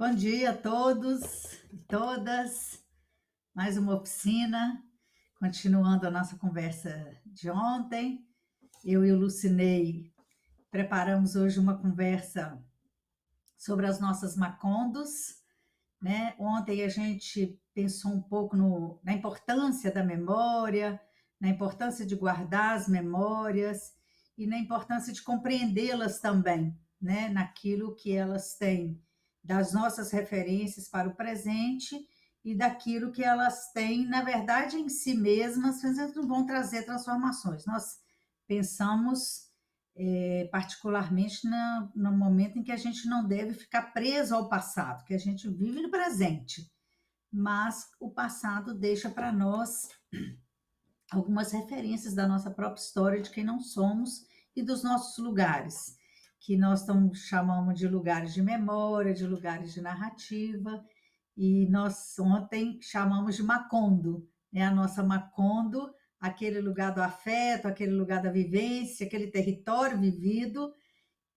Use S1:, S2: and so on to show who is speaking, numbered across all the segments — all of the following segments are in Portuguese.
S1: Bom dia a todos e todas. Mais uma oficina, continuando a nossa conversa de ontem. Eu e o Lucinei preparamos hoje uma conversa sobre as nossas macondos, né? Ontem a gente pensou um pouco na importância da memória, na importância de guardar as memórias e na importância de compreendê-las também, né? Naquilo que elas têm das nossas referências para o presente e daquilo que elas têm, na verdade, em si mesmas, mas elas não vão trazer transformações. Nós pensamos particularmente no momento em que a gente não deve ficar preso ao passado, que a gente vive no presente, mas o passado deixa para nós algumas referências da nossa própria história, de quem não somos e dos nossos lugares, que nós chamamos de lugares de memória, de lugares de narrativa, e nós ontem chamamos de Macondo, né? A nossa Macondo, aquele lugar do afeto, aquele lugar da vivência, aquele território vivido,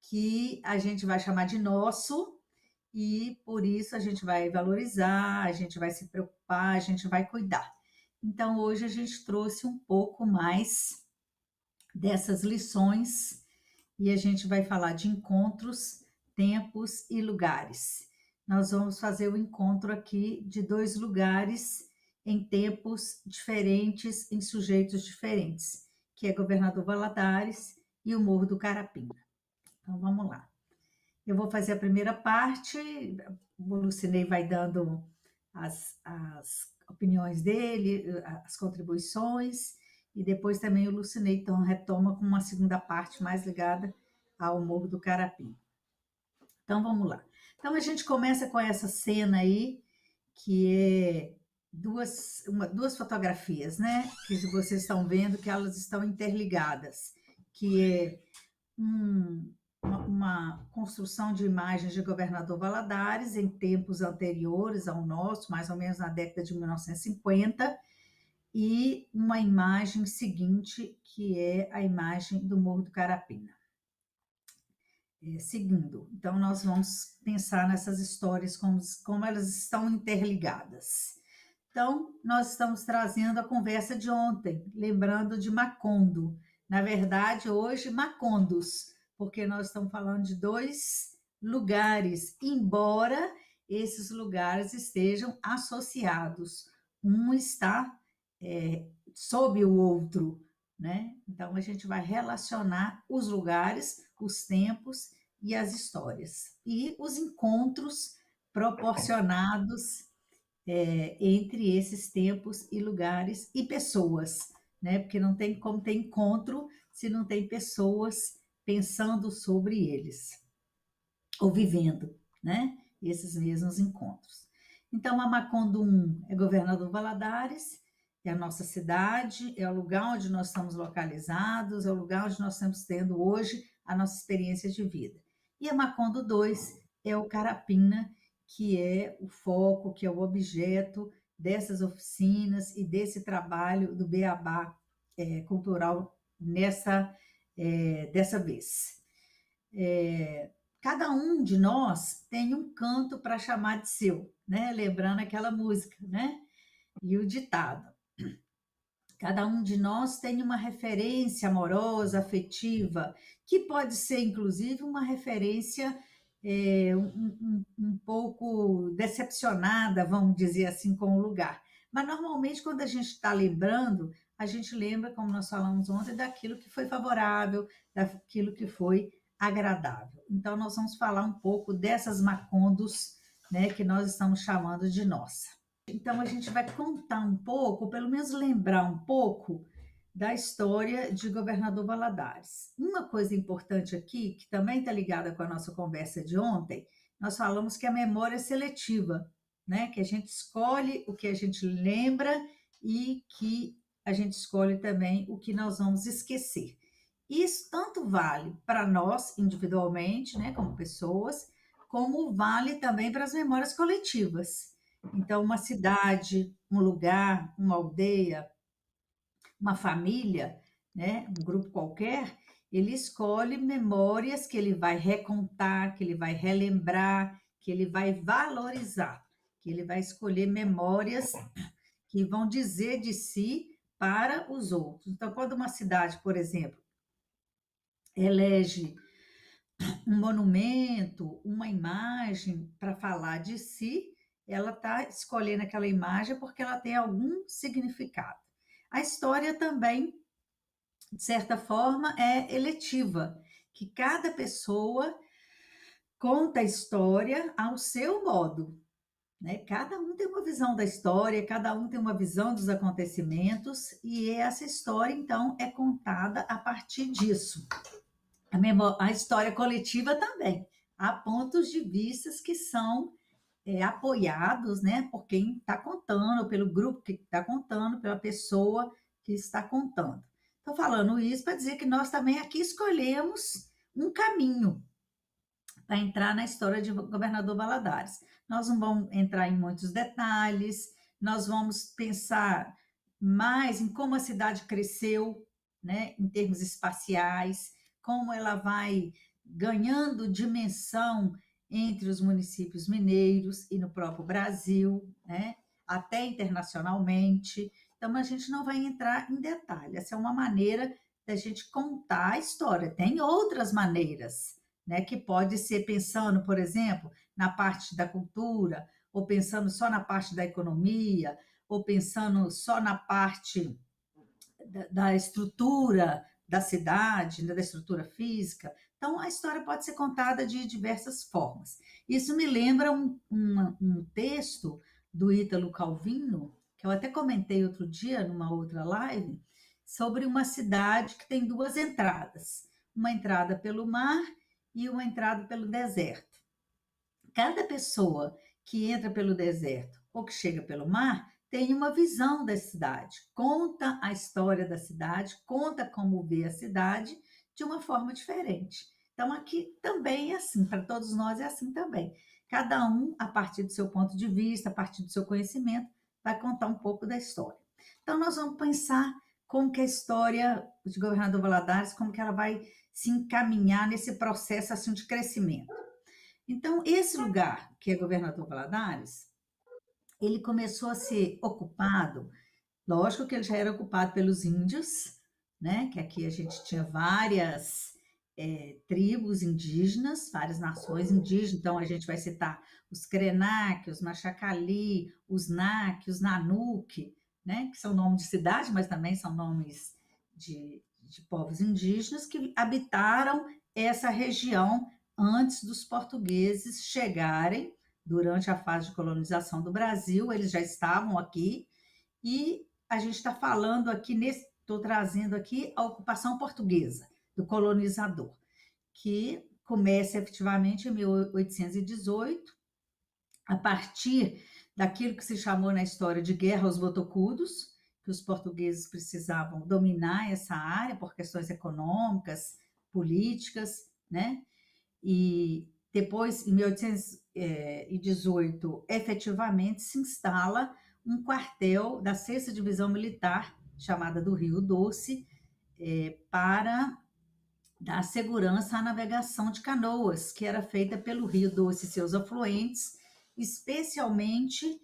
S1: que a gente vai chamar de nosso, e por isso a gente vai valorizar, a gente vai se preocupar, a gente vai cuidar. Então, hoje a gente trouxe um pouco mais dessas lições e a gente vai falar de encontros, tempos e lugares. Nós vamos fazer o encontro aqui de dois lugares em tempos diferentes, em sujeitos diferentes, que é Governador Valadares e o Morro do Carapina. Então, vamos lá. Eu vou fazer a primeira parte, o Lucinei vai dando as opiniões dele, as contribuições, e depois também o Lucinei então, retoma com uma segunda parte mais ligada ao Morro do Carapim. Então, vamos lá. Então, a gente começa com essa cena aí, que é duas fotografias, né? Que vocês estão vendo que elas estão interligadas, que é uma construção de imagens de Governador Valadares em tempos anteriores ao nosso, mais ou menos na década de 1950, e uma imagem seguinte, que é a imagem do Morro do Carapina. Seguindo, então nós vamos pensar nessas histórias como elas estão interligadas. Então, nós estamos trazendo a conversa de ontem, lembrando de Macondo. Na verdade, hoje, Macondos, porque nós estamos falando de dois lugares, embora esses lugares estejam associados. Um está sob o outro, né? Então, a gente vai relacionar os lugares, os tempos e as histórias. E os encontros proporcionados entre esses tempos e lugares e pessoas, né? Porque não tem como ter encontro se não tem pessoas pensando sobre eles ou vivendo, né? Esses mesmos encontros. Então, a Macondo 1 é Governador Valadares, é a nossa cidade, é o lugar onde nós estamos localizados, é o lugar onde nós estamos tendo hoje a nossa experiência de vida. E a Macondo 2 é o Carapina, que é o foco, que é o objeto dessas oficinas e desse trabalho do Beabá cultural dessa vez. Cada um de nós tem um canto para chamar de seu, né? Lembrando aquela música, né? E o ditado. Cada um de nós tem uma referência amorosa, afetiva, que pode ser, inclusive, uma referência um pouco decepcionada, vamos dizer assim, com o lugar. Mas, normalmente, quando a gente está lembrando, a gente lembra, como nós falamos ontem, daquilo que foi favorável, daquilo que foi agradável. Então, nós vamos falar um pouco dessas macondos, né, que nós estamos chamando de nossa. Então, a gente vai contar um pouco, pelo menos lembrar um pouco da história de Governador Valadares. Uma coisa importante aqui, que também está ligada com a nossa conversa de ontem, nós falamos que a memória é seletiva, né? Que a gente escolhe o que a gente lembra e que a gente escolhe também o que nós vamos esquecer. Isso tanto vale para nós individualmente, né, como pessoas, como vale também para as memórias coletivas. Então, uma cidade, um lugar, uma aldeia, uma família, né, um grupo qualquer, ele escolhe memórias que ele vai recontar, que ele vai relembrar, que ele vai valorizar, que ele vai escolher memórias que vão dizer de si para os outros. Então, quando uma cidade, por exemplo, elege um monumento, uma imagem para falar de si, ela está escolhendo aquela imagem porque ela tem algum significado. A história também, de certa forma, é eletiva, que cada pessoa conta a história ao seu modo, né? Cada um tem uma visão da história, cada um tem uma visão dos acontecimentos, e essa história, então, é contada a partir disso. A história coletiva também. Há pontos de vista que são apoiados, né, por quem está contando, pelo grupo que está contando, pela pessoa que está contando. Estou falando isso para dizer que nós também aqui escolhemos um caminho para entrar na história de Governador Valadares. Nós não vamos entrar em muitos detalhes, nós vamos pensar mais em como a cidade cresceu, né, em termos espaciais, como ela vai ganhando dimensão entre os municípios mineiros e no próprio Brasil, né, até internacionalmente. Então, a gente não vai entrar em detalhe. Essa é uma maneira da gente contar a história. Tem outras maneiras, né, que pode ser pensando, por exemplo, na parte da cultura, ou pensando só na parte da economia, ou pensando só na parte da estrutura da cidade, né, da estrutura física. Então, a história pode ser contada de diversas formas. Isso me lembra um texto do Ítalo Calvino, que eu até comentei outro dia numa outra live, sobre uma cidade que tem duas entradas. Uma entrada pelo mar e uma entrada pelo deserto. Cada pessoa que entra pelo deserto ou que chega pelo mar tem uma visão da cidade, conta a história da cidade, conta como vê a cidade de uma forma diferente. Então, aqui também é assim, para todos nós é assim também. Cada um, a partir do seu ponto de vista, a partir do seu conhecimento, vai contar um pouco da história. Então, nós vamos pensar como que a história de Governador Valadares, como que ela vai se encaminhar nesse processo assim de crescimento. Então, esse lugar, que é Governador Valadares, ele começou a ser ocupado, lógico que ele já era ocupado pelos índios, né? Que aqui a gente tinha várias tribos indígenas, várias nações indígenas, então a gente vai citar os Krenak, os Machacali, os Nak, os Nanuque, né? Que são nomes de cidade, mas também são nomes de povos indígenas que habitaram essa região antes dos portugueses chegarem. Durante a fase de colonização do Brasil, eles já estavam aqui, e a gente está falando aqui, estou trazendo aqui a ocupação portuguesa, do colonizador, que começa efetivamente em 1818, a partir daquilo que se chamou na história de Guerra aos Botocudos, que os portugueses precisavam dominar essa área por questões econômicas, políticas, né? E depois, em 1818, efetivamente se instala um quartel da 6ª Divisão Militar, chamada do Rio Doce, para dar segurança à navegação de canoas, que era feita pelo Rio Doce e seus afluentes, especialmente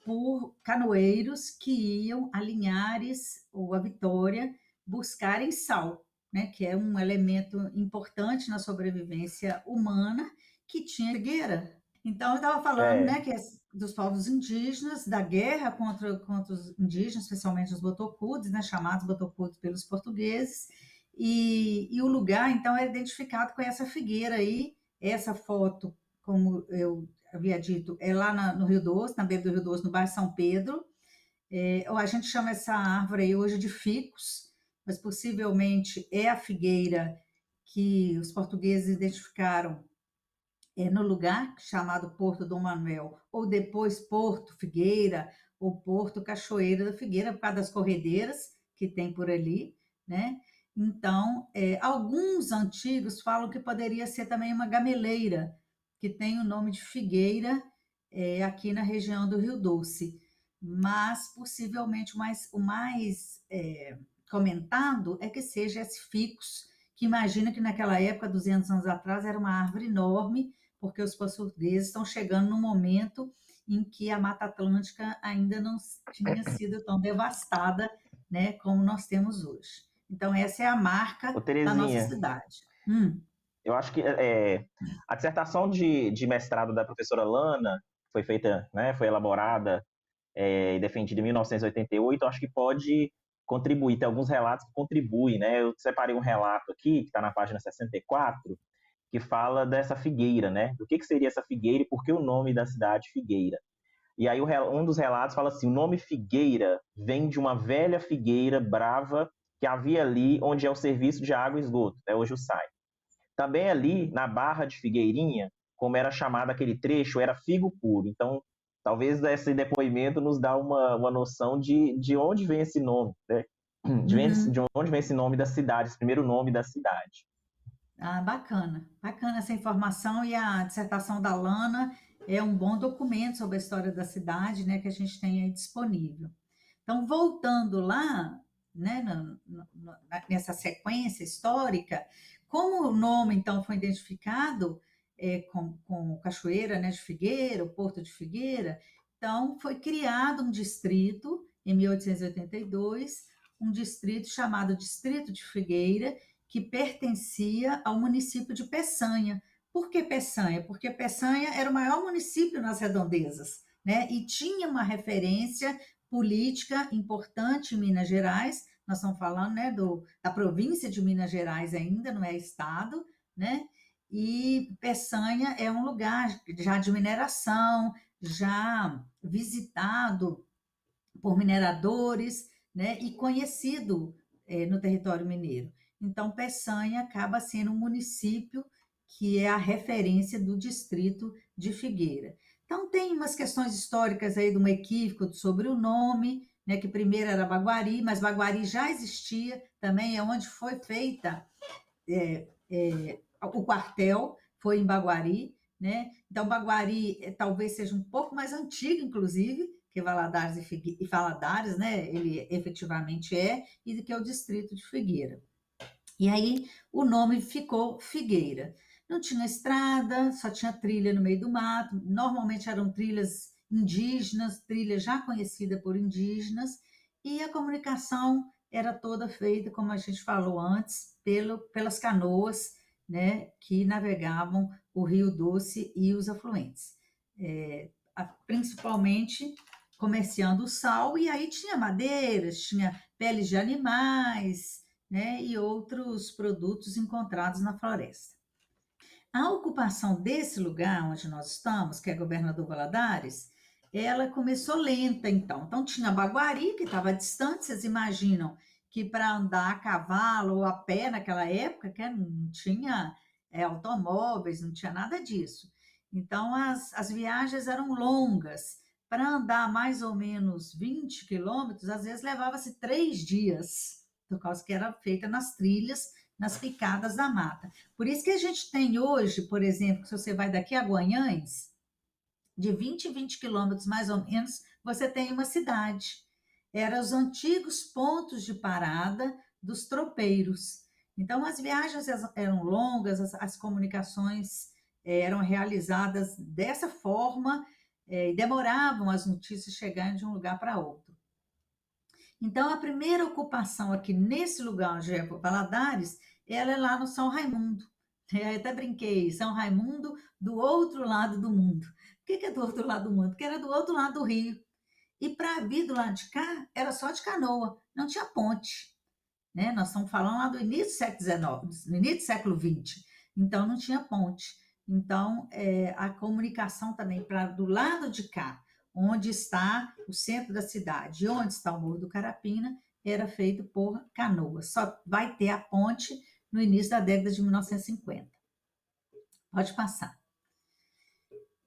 S1: por canoeiros que iam a Linhares ou a Vitória buscarem sal, né, que é um elemento importante na sobrevivência humana, que tinha figueira. Então, eu estava falando, né, que é dos povos indígenas, da guerra contra os indígenas, especialmente os botocudos, né, chamados botocudos pelos portugueses, e o lugar, então, é identificado com essa figueira aí. Essa foto, como eu havia dito, é lá no Rio Doce, na beira do Rio Doce, no bairro São Pedro. A gente chama essa árvore aí hoje de ficus, mas possivelmente é a figueira que os portugueses identificaram no lugar chamado Porto Dom Manuel, ou depois Porto Figueira, ou Porto Cachoeira da Figueira, por causa das corredeiras que tem por ali, né? Então, alguns antigos falam que poderia ser também uma gameleira, que tem o nome de figueira aqui na região do Rio Doce, mas possivelmente o mais comentado é que seja esse ficus, que imagina que naquela época, 200 anos atrás, era uma árvore enorme, porque os portugueses estão chegando no momento em que a Mata Atlântica ainda não tinha sido tão devastada, né, como nós temos hoje. Então, essa é a marca
S2: Ô,
S1: da nossa
S2: Terezinha,
S1: cidade.
S2: eu acho que a dissertação de mestrado da professora Lana foi feita, né, foi elaborada e defendida em 1988, eu acho que pode contribuir, tem alguns relatos que contribuem, né? Eu separei um relato aqui, que está na página 64, que fala dessa figueira, né? Do que seria essa figueira e por que o nome da cidade Figueira. E aí um dos relatos fala assim, o nome Figueira vem de uma velha figueira brava que havia ali onde é o serviço de água e esgoto, até hoje o SAI. Também ali, na Barra de Figueirinha, como era chamado aquele trecho, era figo puro. Então, talvez esse depoimento nos dá uma noção de onde vem esse nome, né? De
S1: Uhum.
S2: onde vem esse nome da cidade, esse primeiro nome da cidade.
S1: Ah, bacana, bacana essa informação e a dissertação da Lana é um bom documento sobre a história da cidade, né, que a gente tem aí disponível. Então, voltando lá, né, nessa sequência histórica, como o nome então foi identificado com Cachoeira, né, de Figueira, o Porto de Figueira, então foi criado um distrito em 1882, um distrito chamado Distrito de Figueira, que pertencia ao município de Peçanha. Por que Peçanha? Porque Peçanha era o maior município nas redondezas, né? E tinha uma referência política importante em Minas Gerais. Nós estamos falando, né, da província de Minas Gerais ainda, não é estado, né? E Peçanha é um lugar já de mineração, já visitado por mineradores, né, e conhecido no território mineiro. Então, Peçanha acaba sendo um município que é a referência do distrito de Figueira. Então, tem umas questões históricas aí de um equívoco sobre o nome, né, que primeiro era Baguari, mas Baguari já existia, também é onde foi feita o quartel, foi em Baguari, né? Então, Baguari talvez seja um pouco mais antigo, inclusive, que Valadares e Valadares, né? Ele efetivamente e que é o distrito de Figueira. E aí o nome ficou Figueira. Não tinha estrada, só tinha trilha no meio do mato. Normalmente eram trilhas indígenas, trilha já conhecida por indígenas, e a comunicação era toda feita, como a gente falou antes, pelas canoas, né, que navegavam o Rio Doce e os afluentes. Principalmente comerciando o sal, e aí tinha madeiras, tinha peles de animais, né, e outros produtos encontrados na floresta. A ocupação desse lugar onde nós estamos, que é Governador Valadares, ela começou lenta, então. Então, tinha Baguari, que estava distante, vocês imaginam que para andar a cavalo ou a pé naquela época, que não tinha automóveis, não tinha nada disso. Então, as viagens eram longas. Para andar mais ou menos 20 quilômetros, às vezes levava-se 3 dias, por causa que era feita nas trilhas, nas picadas da mata. Por isso que a gente tem hoje, por exemplo, se você vai daqui a Guanhães, de 20 em 20 quilômetros mais ou menos, você tem uma cidade. Eram os antigos pontos de parada dos tropeiros. Então, as viagens eram longas, as comunicações eram realizadas dessa forma e demoravam as notícias chegarem de um lugar para outro. Então, a primeira ocupação aqui nesse lugar onde é Valadares, ela é lá no São Raimundo. Eu até brinquei, São Raimundo do outro lado do mundo. Por que é do outro lado do mundo? Porque era do outro lado do rio. E para vir do lado de cá, era só de canoa, não tinha ponte. Né? Nós estamos falando lá do início do século XIX, no início do século XX. Então, não tinha ponte. Então, a comunicação também para do lado de cá, onde está o centro da cidade e onde está o Morro do Carapina, era feito por canoas. Só vai ter a ponte no início da década de 1950. Pode passar.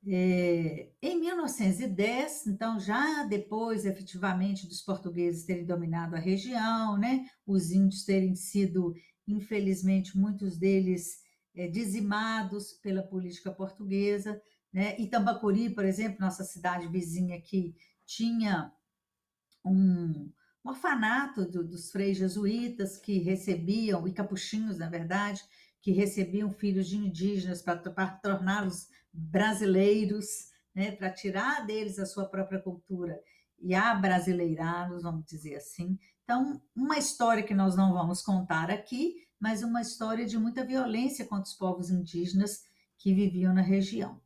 S1: Em 1910, então, já depois, efetivamente, dos portugueses terem dominado a região, né, os índios terem sido, infelizmente, muitos deles dizimados pela política portuguesa, né, e Tambacuri, por exemplo, nossa cidade vizinha aqui, tinha um orfanato dos freis jesuítas que recebiam, e capuchinhos, na verdade, que recebiam filhos de indígenas para torná-los brasileiros, né, para tirar deles a sua própria cultura e abrasileirá-los, vamos dizer assim. Então, uma história que nós não vamos contar aqui, mas uma história de muita violência contra os povos indígenas que viviam na região.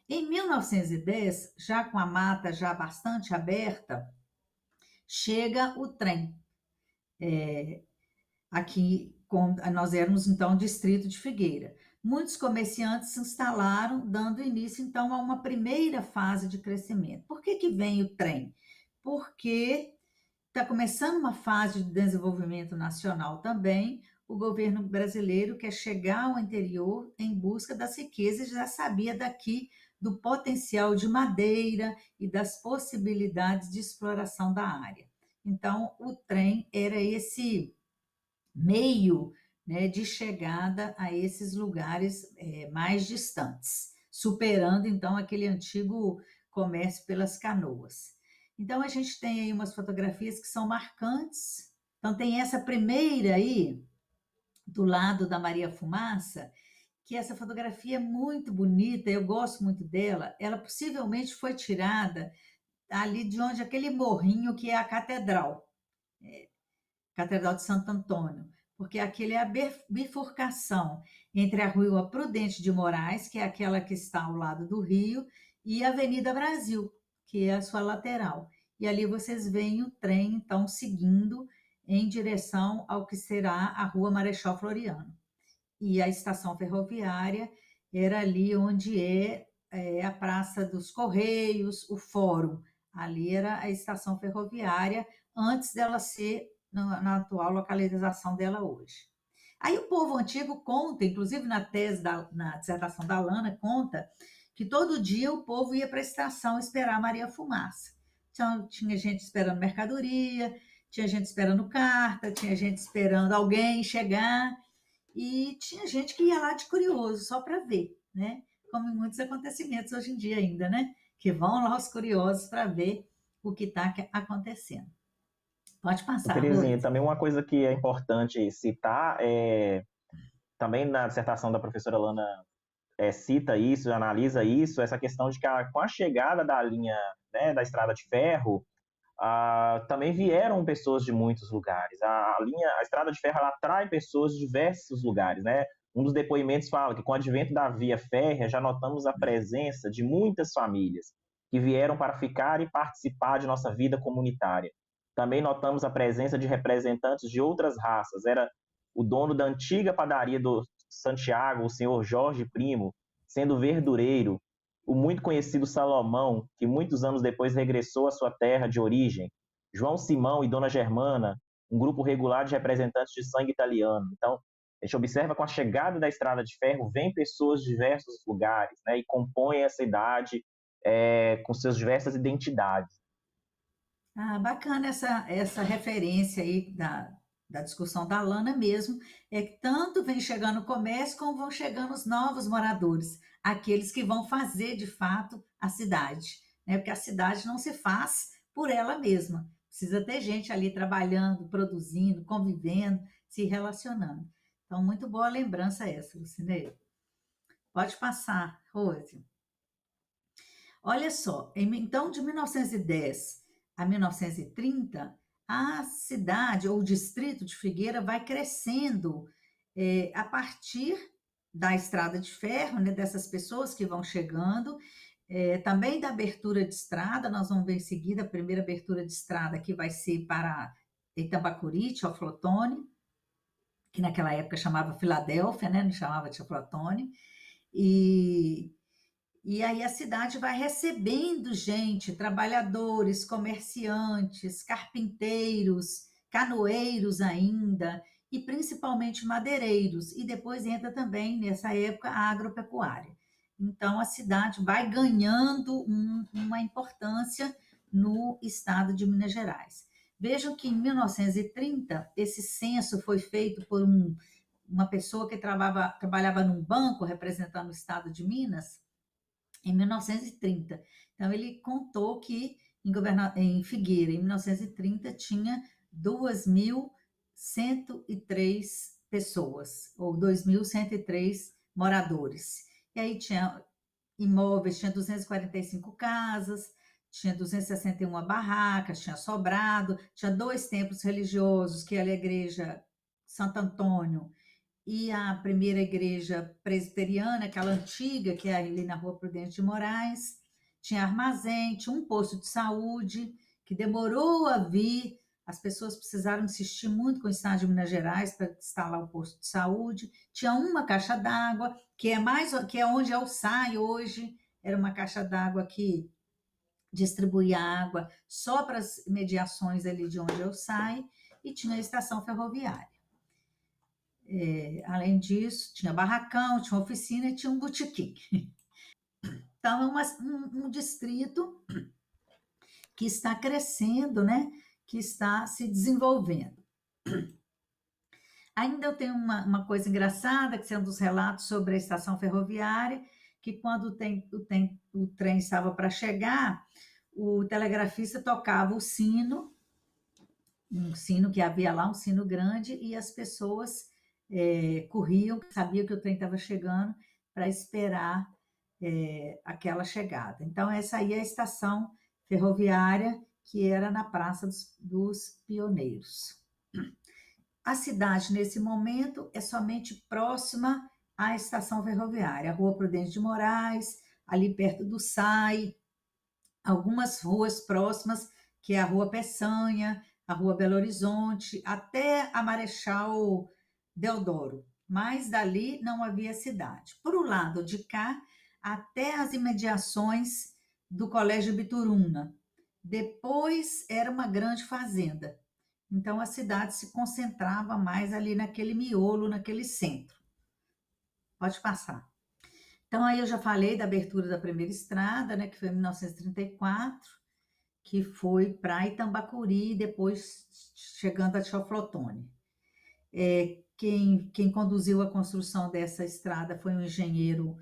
S1: Em 1910, já com a mata já bastante aberta, chega o trem. Aqui, nós éramos então distrito de Figueira. Muitos comerciantes se instalaram, dando início então a uma primeira fase de crescimento. Por que vem o trem? Porque está começando uma fase de desenvolvimento nacional também. O governo brasileiro quer chegar ao interior em busca das riquezas, já sabia daqui do potencial de madeira e das possibilidades de exploração da área. Então, o trem era esse meio, né, de chegada a esses lugares mais distantes, superando então aquele antigo comércio pelas canoas. Então a gente tem aí umas fotografias que são marcantes. Então tem essa primeira aí, do lado da Maria Fumaça, que essa fotografia é muito bonita, eu gosto muito dela. Ela possivelmente foi tirada ali de onde aquele morrinho que é a catedral. Catedral de Santo Antônio, porque aquele é a bifurcação entre a Rua Prudente de Moraes, que é aquela que está ao lado do rio, e a Avenida Brasil, que é a sua lateral. E ali vocês veem o trem, então, seguindo em direção ao que será a Rua Marechal Floriano. E a estação ferroviária era ali onde é a Praça dos Correios, o Fórum. Ali era a estação ferroviária, antes dela ser na atual localização dela hoje. Aí o povo antigo conta, inclusive na tese, na dissertação da Lana, conta que todo dia o povo ia para a estação esperar a Maria Fumaça. Então, tinha gente esperando mercadoria, tinha gente esperando carta, tinha gente esperando alguém chegar, e tinha gente que ia lá de curioso, só para ver, né? Como em muitos acontecimentos hoje em dia ainda, né? Que vão lá os curiosos para ver o que está acontecendo. Pode passar,
S2: Terezinha,
S1: Rose.
S2: também uma coisa que é importante citar também na dissertação da professora Lana cita isso, analisa isso, essa questão de que com a chegada da linha, né, da estrada de ferro, também vieram pessoas de muitos lugares. A estrada de ferro ela atrai pessoas de diversos lugares, né? Um dos depoimentos fala que com o advento da via férrea já notamos a presença de muitas famílias que vieram para ficar e participar de nossa vida comunitária. Também notamos a presença de representantes de outras raças. Era o dono da antiga padaria do Santiago, o senhor Jorge Primo, sendo verdureiro, o muito conhecido Salomão, que muitos anos depois regressou à sua terra de origem, João Simão e Dona Germana, um grupo regular de representantes de sangue italiano. Então, a gente observa com a chegada da estrada de ferro, vem pessoas de diversos lugares, né, e compõem essa idade com suas diversas identidades.
S1: Bacana essa referência aí da discussão da Lana mesmo, é que tanto vem chegando o comércio, como vão chegando os novos moradores, aqueles que vão fazer de fato a cidade, né? Porque a cidade não se faz por ela mesma, precisa ter gente ali trabalhando, produzindo, convivendo, se relacionando. Então, muito boa lembrança essa, Lucineiro. Pode passar, Rose. Olha só, então de 1910 a 1930, a cidade ou o distrito de Figueira vai crescendo a partir da estrada de ferro, né, dessas pessoas que vão chegando, também da abertura de estrada. Nós vamos ver em seguida a primeira abertura de estrada que vai ser para Itambacuri, Teoflotone, que naquela época chamava Filadélfia, né, não chamava Teoflotone, e aí a cidade vai recebendo gente, trabalhadores, comerciantes, carpinteiros, canoeiros ainda, e principalmente madeireiros. E depois entra também, nessa época, a agropecuária. Então, a cidade vai ganhando uma importância no estado de Minas Gerais. Vejam que em 1930, esse censo foi feito por uma pessoa que trabalhava num banco representando o estado de Minas, em 1930. Então, ele contou que em Figueira, em 1930, tinha 2.103 pessoas, ou 2.103 moradores. E aí tinha imóveis, tinha 245 casas, tinha 261 barracas, tinha sobrado, tinha 2 templos religiosos, que era a igreja Santo Antônio e a primeira igreja presbiteriana, aquela antiga, que é ali na Rua Prudente de Moraes. Tinha armazém, tinha um posto de saúde, que demorou a vir, as pessoas precisaram insistir muito com o Estado de Minas Gerais para instalar o posto de saúde. Tinha uma caixa d'água, que é onde é o SAI hoje, era uma caixa d'água que distribuía água só para as mediações ali de onde é o SAI, e tinha a estação ferroviária. Além disso, tinha barracão, tinha oficina e tinha um botequim. Então, é um distrito que está crescendo, né? Que está se desenvolvendo. Ainda eu tenho uma coisa engraçada, que é um dos relatos sobre a estação ferroviária, que quando o trem estava para chegar, o telegrafista tocava o sino, um sino que havia lá, um sino grande, e as pessoas corriam, sabiam que o trem estava chegando, para esperar aquela chegada. Então, essa aí é a estação ferroviária, que era na Praça dos Pioneiros. A cidade, nesse momento, é somente próxima à estação ferroviária, a Rua Prudente de Moraes, ali perto do SAI, algumas ruas próximas, que é a Rua Peçanha, a Rua Belo Horizonte, até a Marechal Deodoro. Mas dali não havia cidade. Por o lado de cá, até as imediações do Colégio Bituruna. Depois era uma grande fazenda. Então a cidade se concentrava mais ali naquele miolo, naquele centro. Pode passar. Então aí eu já falei da abertura da primeira estrada, né, que foi em 1934, que foi para Itambacuri, depois chegando a Teoflotone. Quem conduziu a construção dessa estrada foi um engenheiro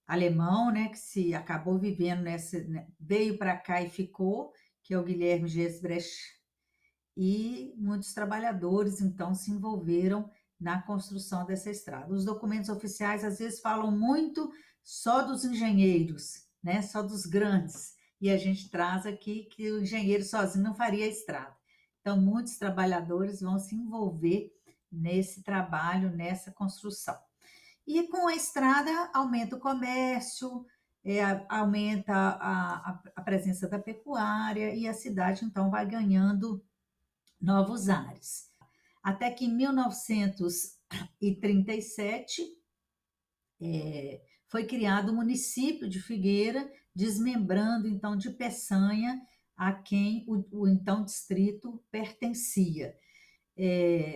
S1: alemão, né, que se acabou vivendo veio para cá e ficou, que é o Guilherme Gesbrecht, e muitos trabalhadores então se envolveram na construção dessa estrada. Os documentos oficiais às vezes falam muito só dos engenheiros, né, só dos grandes, e a gente traz aqui que o engenheiro sozinho não faria a estrada. Então muitos trabalhadores vão se envolver nesse trabalho, nessa construção. E com a estrada aumenta o comércio, aumenta a presença da pecuária, e a cidade então vai ganhando novos ares. Até que em 1937 foi criado o município de Figueira, desmembrando então de Peçanha a quem o então distrito pertencia.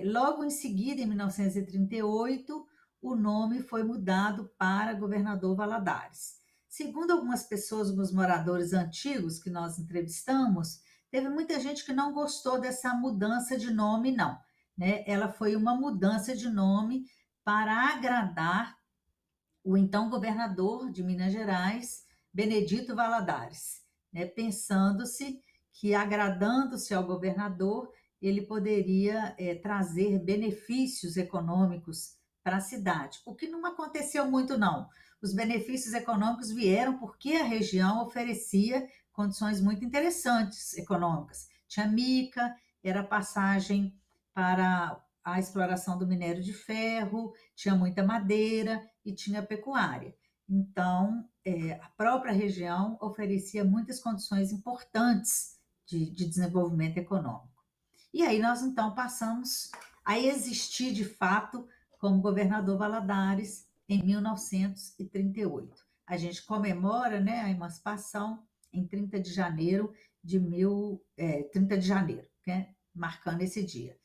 S1: Logo em seguida, em 1938, o nome foi mudado para Governador Valadares. Segundo algumas pessoas, alguns moradores antigos que nós entrevistamos, teve muita gente que não gostou dessa mudança de nome, não. Né? Ela foi uma mudança de nome para agradar o então governador de Minas Gerais, Benedito Valadares, né? Pensando-se que, agradando-se ao governador, ele poderia trazer benefícios econômicos para a cidade, o que não aconteceu muito, não. Os benefícios econômicos vieram porque a região oferecia condições muito interessantes econômicas. Tinha mica, era passagem para a exploração do minério de ferro, tinha muita madeira e tinha pecuária. Então, a própria região oferecia muitas condições importantes de desenvolvimento econômico. E aí nós, então, passamos a existir, de fato, como governador Valadares em 1938. A gente comemora, né, a emancipação em 30 de janeiro, 30 de janeiro, né, marcando esse dia.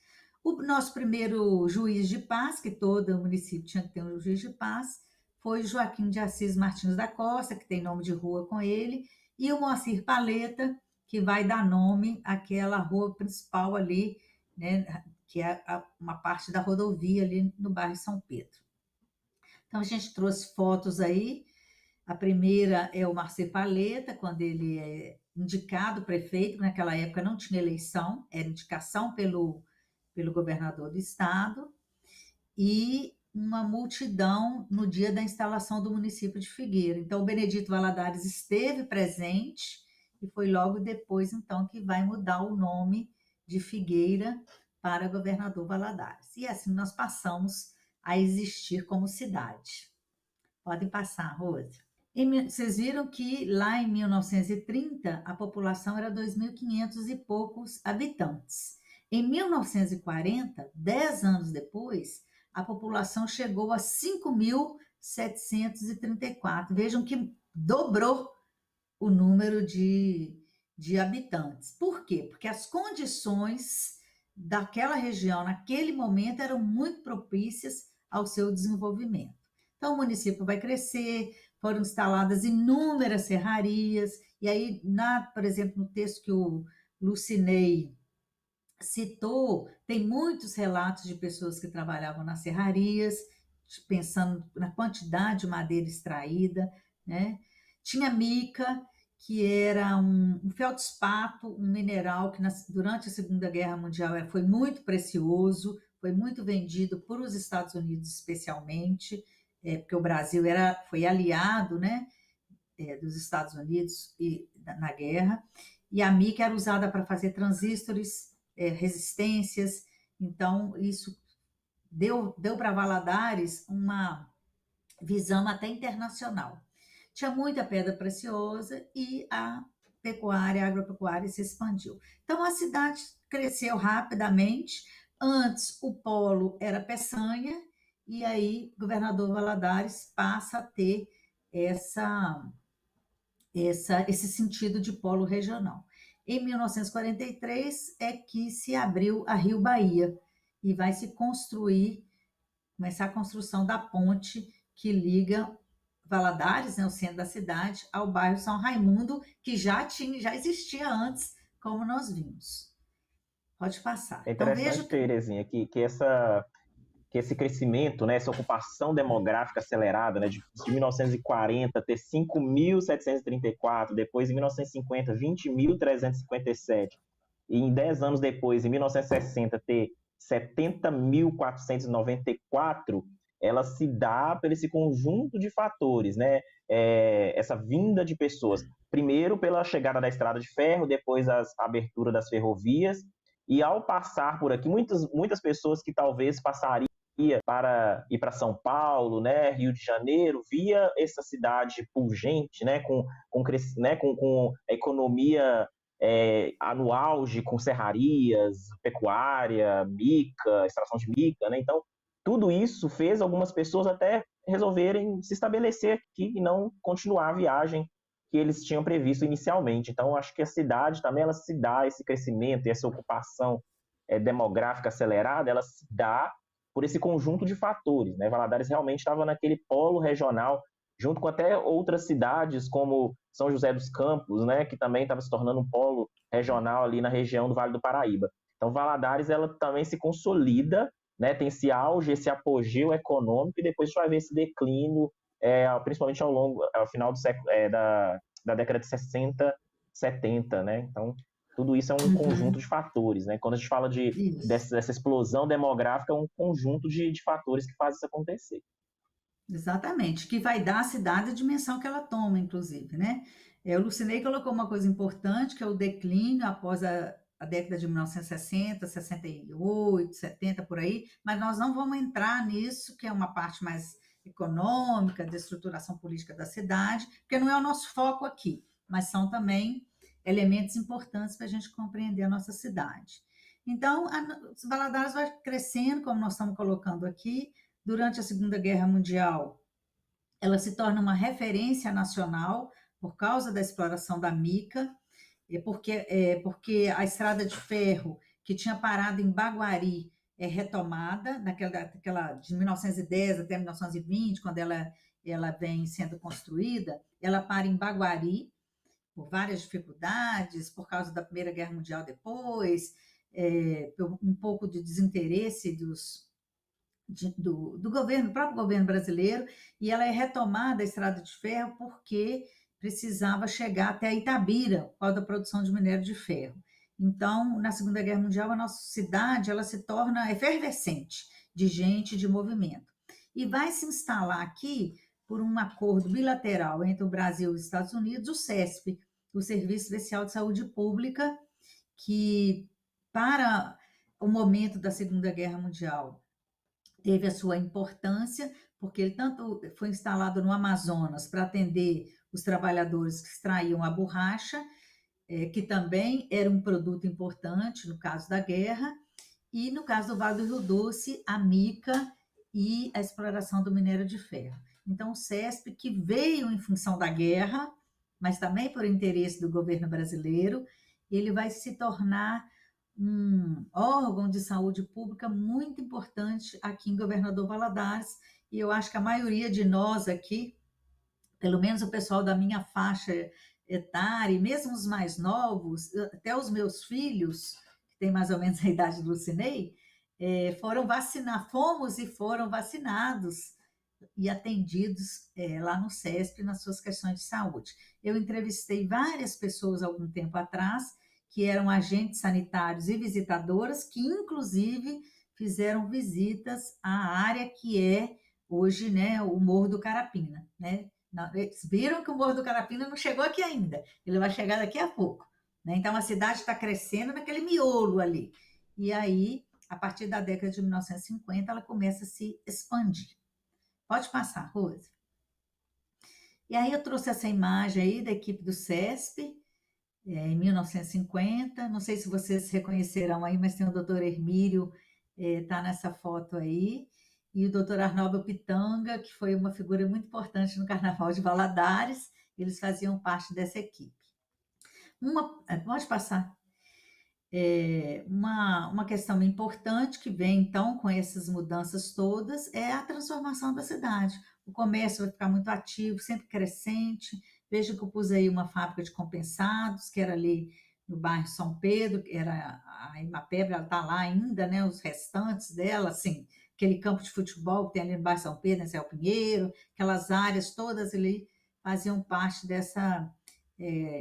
S1: O nosso primeiro juiz de paz, que todo município tinha que ter um juiz de paz, foi Joaquim de Assis Martins da Costa, que tem nome de rua com ele, e o Moacir Paleta, que vai dar nome àquela rua principal ali, né, que é uma parte da rodovia ali no bairro São Pedro. Então, a gente trouxe fotos aí. A primeira é o Moacir Paleta, quando ele é indicado prefeito, naquela época não tinha eleição, era indicação pelo governador do estado, e uma multidão no dia da instalação do município de Figueira. Então, o Benedito Valadares esteve presente e foi logo depois, então, que vai mudar o nome de Figueira para Governador Valadares. E assim nós passamos a existir como cidade. Podem passar, Rose. Vocês viram que lá em 1930 a população era 2.500 e poucos habitantes. Em 1940, 10 anos depois, a população chegou a 5.734. Vejam que dobrou o número de habitantes. Por quê? Porque as condições daquela região, naquele momento, eram muito propícias ao seu desenvolvimento. Então, o município vai crescer, foram instaladas inúmeras serrarias, e aí, por exemplo, no texto que o Lucinei citou, tem muitos relatos de pessoas que trabalhavam nas serrarias, pensando na quantidade de madeira extraída, né? Tinha mica, que era um feldspato, um mineral que durante a Segunda Guerra Mundial foi muito precioso, foi muito vendido para os Estados Unidos especialmente, porque o Brasil foi aliado, né, dos Estados Unidos na guerra, e a mica era usada para fazer transistores, resistências, então isso deu para Valadares uma visão até internacional. Tinha muita pedra preciosa e a agropecuária se expandiu. Então a cidade cresceu rapidamente. Antes o polo era Peçanha e aí Governador Valadares passa a ter esse sentido de polo regional. Em 1943 é que se abriu a Rio Bahia e vai se começar a construção da ponte que liga Valadares, né, o centro da cidade, ao bairro São Raimundo, que já existia antes, como nós vimos. Pode passar.
S2: É
S1: Então,
S2: interessante, Terezinha, que esse crescimento, né, essa ocupação demográfica acelerada, né, de 1940 ter 5.734, depois em 1950 20.357, e em 10 anos depois, em 1960, ter 70.494, ela se dá por esse conjunto de fatores, né? Essa vinda de pessoas. Primeiro, pela chegada da estrada de ferro, depois a abertura das ferrovias, e ao passar por aqui, muitas pessoas que talvez passariam para ir para São Paulo, né, Rio de Janeiro, via essa cidade pungente, né, com a economia no auge, com serrarias, pecuária, mica, extração de mica, né? Então, tudo isso fez algumas pessoas até resolverem se estabelecer aqui e não continuar a viagem que eles tinham previsto inicialmente. Então, acho que a cidade também ela se dá esse crescimento e essa ocupação demográfica acelerada, ela se dá por esse conjunto de fatores, né? Valadares realmente estava naquele polo regional, junto com até outras cidades, como São José dos Campos, né? Que também estava se tornando um polo regional ali na região do Vale do Paraíba. Então, Valadares, ela também se consolida, né? Tem esse auge, esse apogeu econômico, e depois a gente vai ver esse declínio, principalmente ao final do século, da década de 60, 70, né? Então, tudo isso é um conjunto de fatores, né? Quando a gente fala dessa explosão demográfica, é um conjunto de fatores que faz isso acontecer.
S1: Exatamente, que vai dar à cidade a dimensão que ela toma, inclusive, né? O Lucinei colocou uma coisa importante, que é o declínio após a década de 1960, 68, 70, por aí, mas nós não vamos entrar nisso, que é uma parte mais econômica, de estruturação política da cidade, porque não é o nosso foco aqui, mas são também elementos importantes para a gente compreender a nossa cidade. Então, Valadares vai crescendo, como nós estamos colocando aqui. Durante a Segunda Guerra Mundial, ela se torna uma referência nacional por causa da exploração da mica, porque a estrada de ferro que tinha parado em Baguari é retomada, de 1910 até 1920, quando ela vem sendo construída, ela para em Baguari, por várias dificuldades, por causa da Primeira Guerra Mundial depois, um pouco de desinteresse do governo, do próprio governo brasileiro, e ela é retomada, a estrada de ferro, porque precisava chegar até Itabira, por causa da produção de minério de ferro. Então, na Segunda Guerra Mundial, a nossa cidade ela se torna efervescente de gente, de movimento. E vai se instalar aqui, por um acordo bilateral entre o Brasil e os Estados Unidos, o CESP, o Serviço Especial de Saúde Pública, que para o momento da Segunda Guerra Mundial teve a sua importância, porque ele tanto foi instalado no Amazonas para atender os trabalhadores que extraíam a borracha, que também era um produto importante no caso da guerra, e no caso do Vale do Rio Doce, a mica e a exploração do minério de ferro. Então, o CESP, que veio em função da guerra, mas também por interesse do governo brasileiro, ele vai se tornar um órgão de saúde pública muito importante aqui em Governador Valadares, e eu acho que a maioria de nós aqui, pelo menos o pessoal da minha faixa etária, e mesmo os mais novos, até os meus filhos, que têm mais ou menos a idade do Lucinei, fomos e foram vacinados e atendidos lá no CESP nas suas questões de saúde. Eu entrevistei várias pessoas algum tempo atrás que eram agentes sanitários e visitadoras que, inclusive, fizeram visitas à área que é hoje, né, o Morro do Carapina, né? Eles viram que o Morro do Carapina não chegou aqui ainda, ele vai chegar daqui a pouco, né? Então, a cidade está crescendo naquele miolo ali. E aí, a partir da década de 1950, ela começa a se expandir. Pode passar, Rose. E aí eu trouxe essa imagem aí da equipe do CESP, em 1950. Não sei se vocês reconhecerão aí, mas tem o doutor Hermílio, está nessa foto aí, e o doutor Arnaldo Pitanga, que foi uma figura muito importante no Carnaval de Valadares. Eles faziam parte dessa equipe. Pode passar. Uma questão importante que vem, então, com essas mudanças todas, é a transformação da cidade. O comércio vai ficar muito ativo, sempre crescente. Veja que eu pus aí uma fábrica de compensados, que era ali no bairro São Pedro, que era a Imapebra, ela está lá ainda, né? Os restantes dela, assim, aquele campo de futebol que tem ali no bairro São Pedro, Zé Pinheiro, aquelas áreas todas ali faziam parte dessa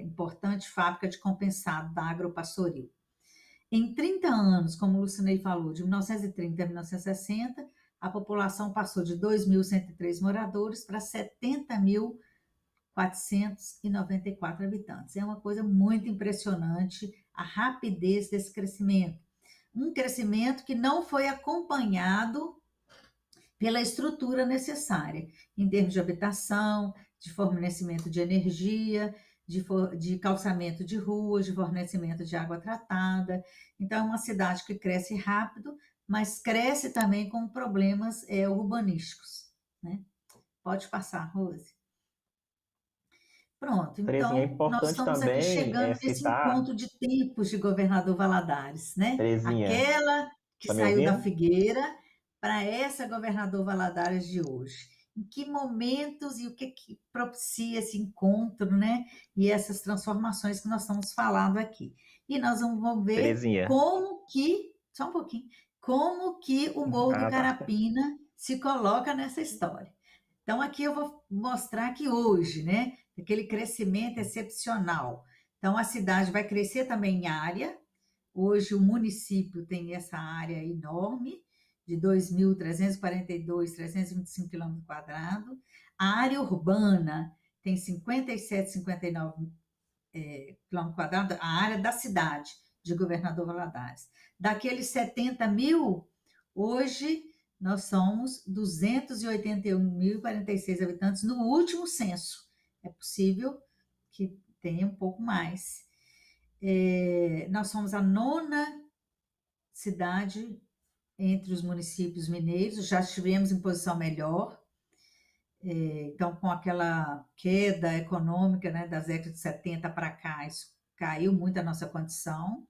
S1: importante fábrica de compensado da Agropastoril. Em 30 anos, como o Lucinei falou, de 1930 a 1960, a população passou de 2.103 moradores para 70.494 habitantes. É uma coisa muito impressionante a rapidez desse crescimento. Um crescimento que não foi acompanhado pela estrutura necessária, em termos de habitação, de fornecimento de energia, de calçamento de ruas, de fornecimento de água tratada. Então, é uma cidade que cresce rápido, mas cresce também com problemas urbanísticos, né? Pode passar, Rose. Pronto,
S2: Terezinha, é
S1: então nós
S2: importante
S1: estamos aqui
S2: também
S1: chegando nesse
S2: citar.
S1: encontro de tempos de Governador Valadares, né?
S2: Terezinha,
S1: Aquela que
S2: tá me
S1: saiu da
S2: ouvindo?
S1: Figueira para essa Governador Valadares de hoje. Em que momentos e o que propicia esse encontro, né? E essas transformações que nós estamos falando aqui. E nós vamos ver
S2: Terezinha.
S1: como que, só um pouquinho, como que o Morro do
S2: Tá.
S1: Carapina se coloca nessa história. Então, aqui eu vou mostrar que hoje, né? Aquele crescimento excepcional. Então, a cidade vai crescer também em área. Hoje, o município tem essa área enorme, de 2.342.325 quilômetros quadrados. A área urbana tem 57, 59 quilômetros quadrados, a área da cidade de Governador Valadares. Daqueles 70 mil, hoje nós somos 281.046 habitantes no último censo. É possível que tenha um pouco mais. Nós somos a 9ª cidade entre os municípios mineiros, já estivemos em posição melhor. Então, com aquela queda econômica, né, das décadas de 70 para cá, isso caiu muito a nossa condição.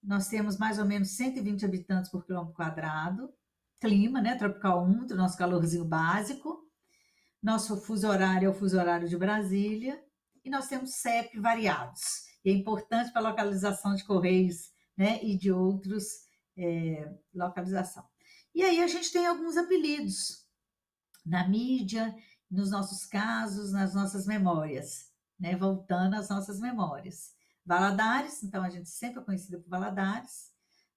S1: Nós temos mais ou menos 120 habitantes por quilômetro quadrado. Clima, né, tropical 1, do nosso calorzinho básico. Nosso fuso horário é o fuso horário de Brasília. E nós temos CEP variados. E é importante para a localização de correios, né, e de outros localização. E aí a gente tem alguns apelidos na mídia, nos nossos casos, nas nossas memórias, né, voltando às nossas memórias. Valadares, então a gente sempre é conhecida por Valadares.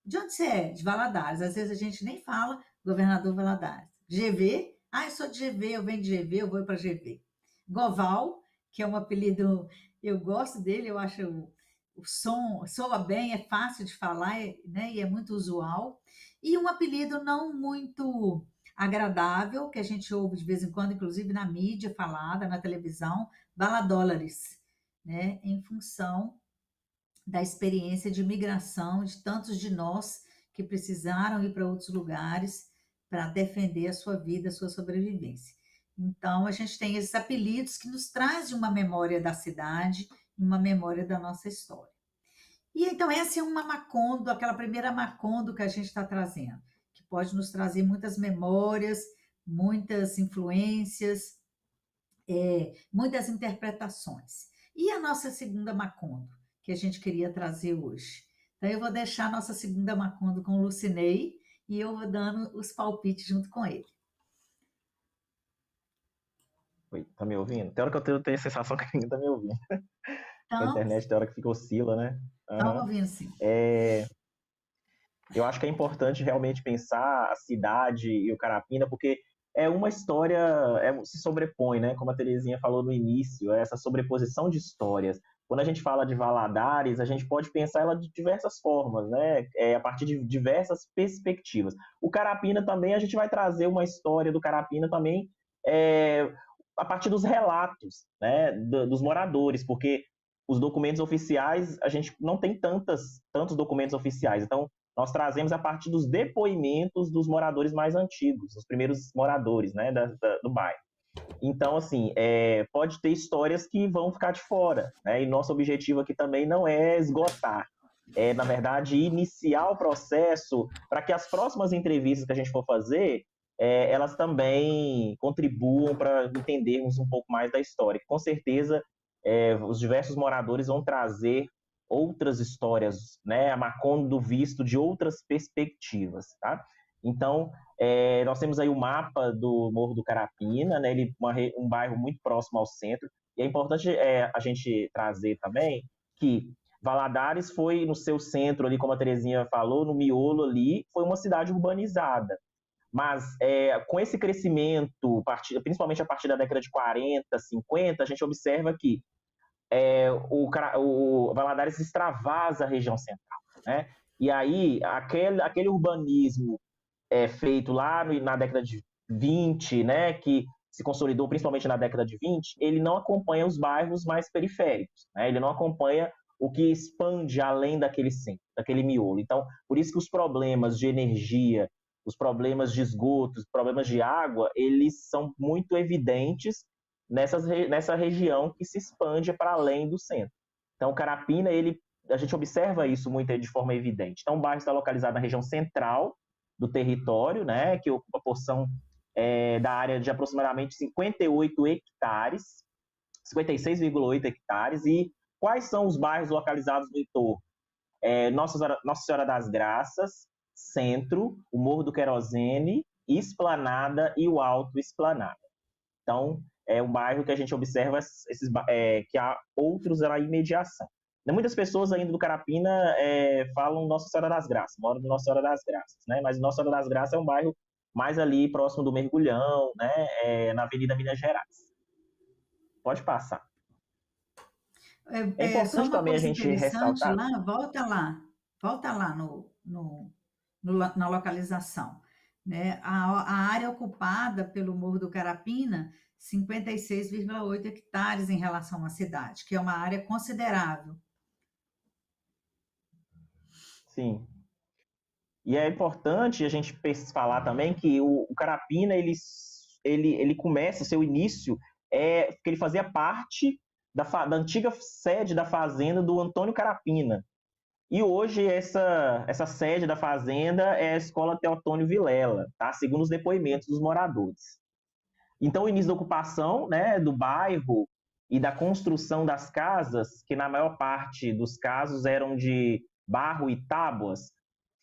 S1: De onde você é? De Valadares. Às vezes a gente nem fala Governador Valadares. GV, Ah, eu sou de GV, eu venho de GV, eu vou para GV. Goval, que é um apelido, eu gosto dele, eu acho o som soa bem, é fácil de falar, né, e é muito usual. E um apelido não muito agradável, que a gente ouve de vez em quando, inclusive na mídia falada, na televisão, baladólares, né, em função da experiência de migração de tantos de nós que precisaram ir para outros lugares para defender a sua vida, a sua sobrevivência. Então, a gente tem esses apelidos que nos trazem uma memória da cidade, uma memória da nossa história. E então, essa é uma Macondo, aquela primeira Macondo que a gente está trazendo, que pode nos trazer muitas memórias, muitas influências, muitas interpretações. E a nossa segunda Macondo, que a gente queria trazer hoje? Então, eu vou deixar a nossa segunda Macondo com o Lucinei e eu vou dando os palpites junto com ele.
S2: Oi, tá me ouvindo? Tem hora que eu tenho a sensação que ninguém tá me ouvindo. A
S1: Então,
S2: internet tem hora que fica oscila, né?
S1: estão
S2: Aham.
S1: ouvindo sim.
S2: Eu acho que é importante realmente pensar a cidade e o Carapina, porque é uma história, se sobrepõe, né? Como a Terezinha falou no início, é essa sobreposição de histórias. Quando a gente fala de Valadares, a gente pode pensar ela de diversas formas, né? A partir de diversas perspectivas. O Carapina também, a gente vai trazer uma história do Carapina também é, a partir dos relatos, né? Dos moradores, porque os documentos oficiais, a gente não tem tantos documentos oficiais. Então, nós trazemos a partir dos depoimentos dos moradores mais antigos, dos primeiros moradores, né, do bairro. Então, assim, pode ter histórias que vão ficar de fora, né, e nosso objetivo aqui também não é esgotar, na verdade, iniciar o processo para que as próximas entrevistas que a gente for fazer, elas também contribuam para entendermos um pouco mais da história. Com certeza, os diversos moradores vão trazer outras histórias, né, a Macondo visto de outras perspectivas, tá? Então, nós temos aí o mapa do Morro do Carapina, né, um bairro muito próximo ao centro, e é importante a gente trazer também que Valadares foi no seu centro ali, como a Terezinha falou, no miolo ali, foi uma cidade urbanizada. Mas com esse crescimento, principalmente a partir da década de 40, 50, a gente observa que o Valadares extravasa a região central, né? E aí, aquele urbanismo feito lá na década de 20, né, que se consolidou principalmente na década de 20, ele não acompanha os bairros mais periféricos, né? Ele não acompanha o que expande além daquele centro, daquele miolo. Então, por isso que os problemas de energia, os problemas de esgoto, os problemas de água, eles são muito evidentes nessa região que se expande para além do centro. Então, Carapina, a gente observa isso muito de forma evidente. Então, o bairro está localizado na região central do território, né, que ocupa a porção da área de aproximadamente 58 hectares, 56,8 hectares. E quais são os bairros localizados no entorno? Nossa Senhora das Graças, Centro, o Morro do Querosene, Esplanada e o Alto Esplanada. Então, é um bairro que a gente observa que há outros na imediação. Muitas pessoas ainda do Carapina falam Nossa Senhora das Graças, moram no Nossa Senhora das Graças, né? Mas Nossa Senhora das Graças é um bairro mais ali próximo do Mergulhão, né? Na Avenida Minas Gerais. Pode passar. É
S1: Só
S2: importante
S1: uma
S2: também a
S1: coisa
S2: gente
S1: interessante
S2: ressaltar.
S1: volta lá na localização, né? A área ocupada pelo Morro do Carapina, 56,8 hectares em relação à cidade, que é uma área considerável.
S2: Sim. E é importante a gente falar também que o Carapina, ele começa, seu início, que ele fazia parte da antiga sede da fazenda do Antônio Carapina. E hoje essa sede da fazenda é a Escola Teotônio Vilela, tá? Segundo os depoimentos dos moradores. Então, o início da ocupação, né, do bairro e da construção das casas, que na maior parte dos casos eram de barro e tábuas,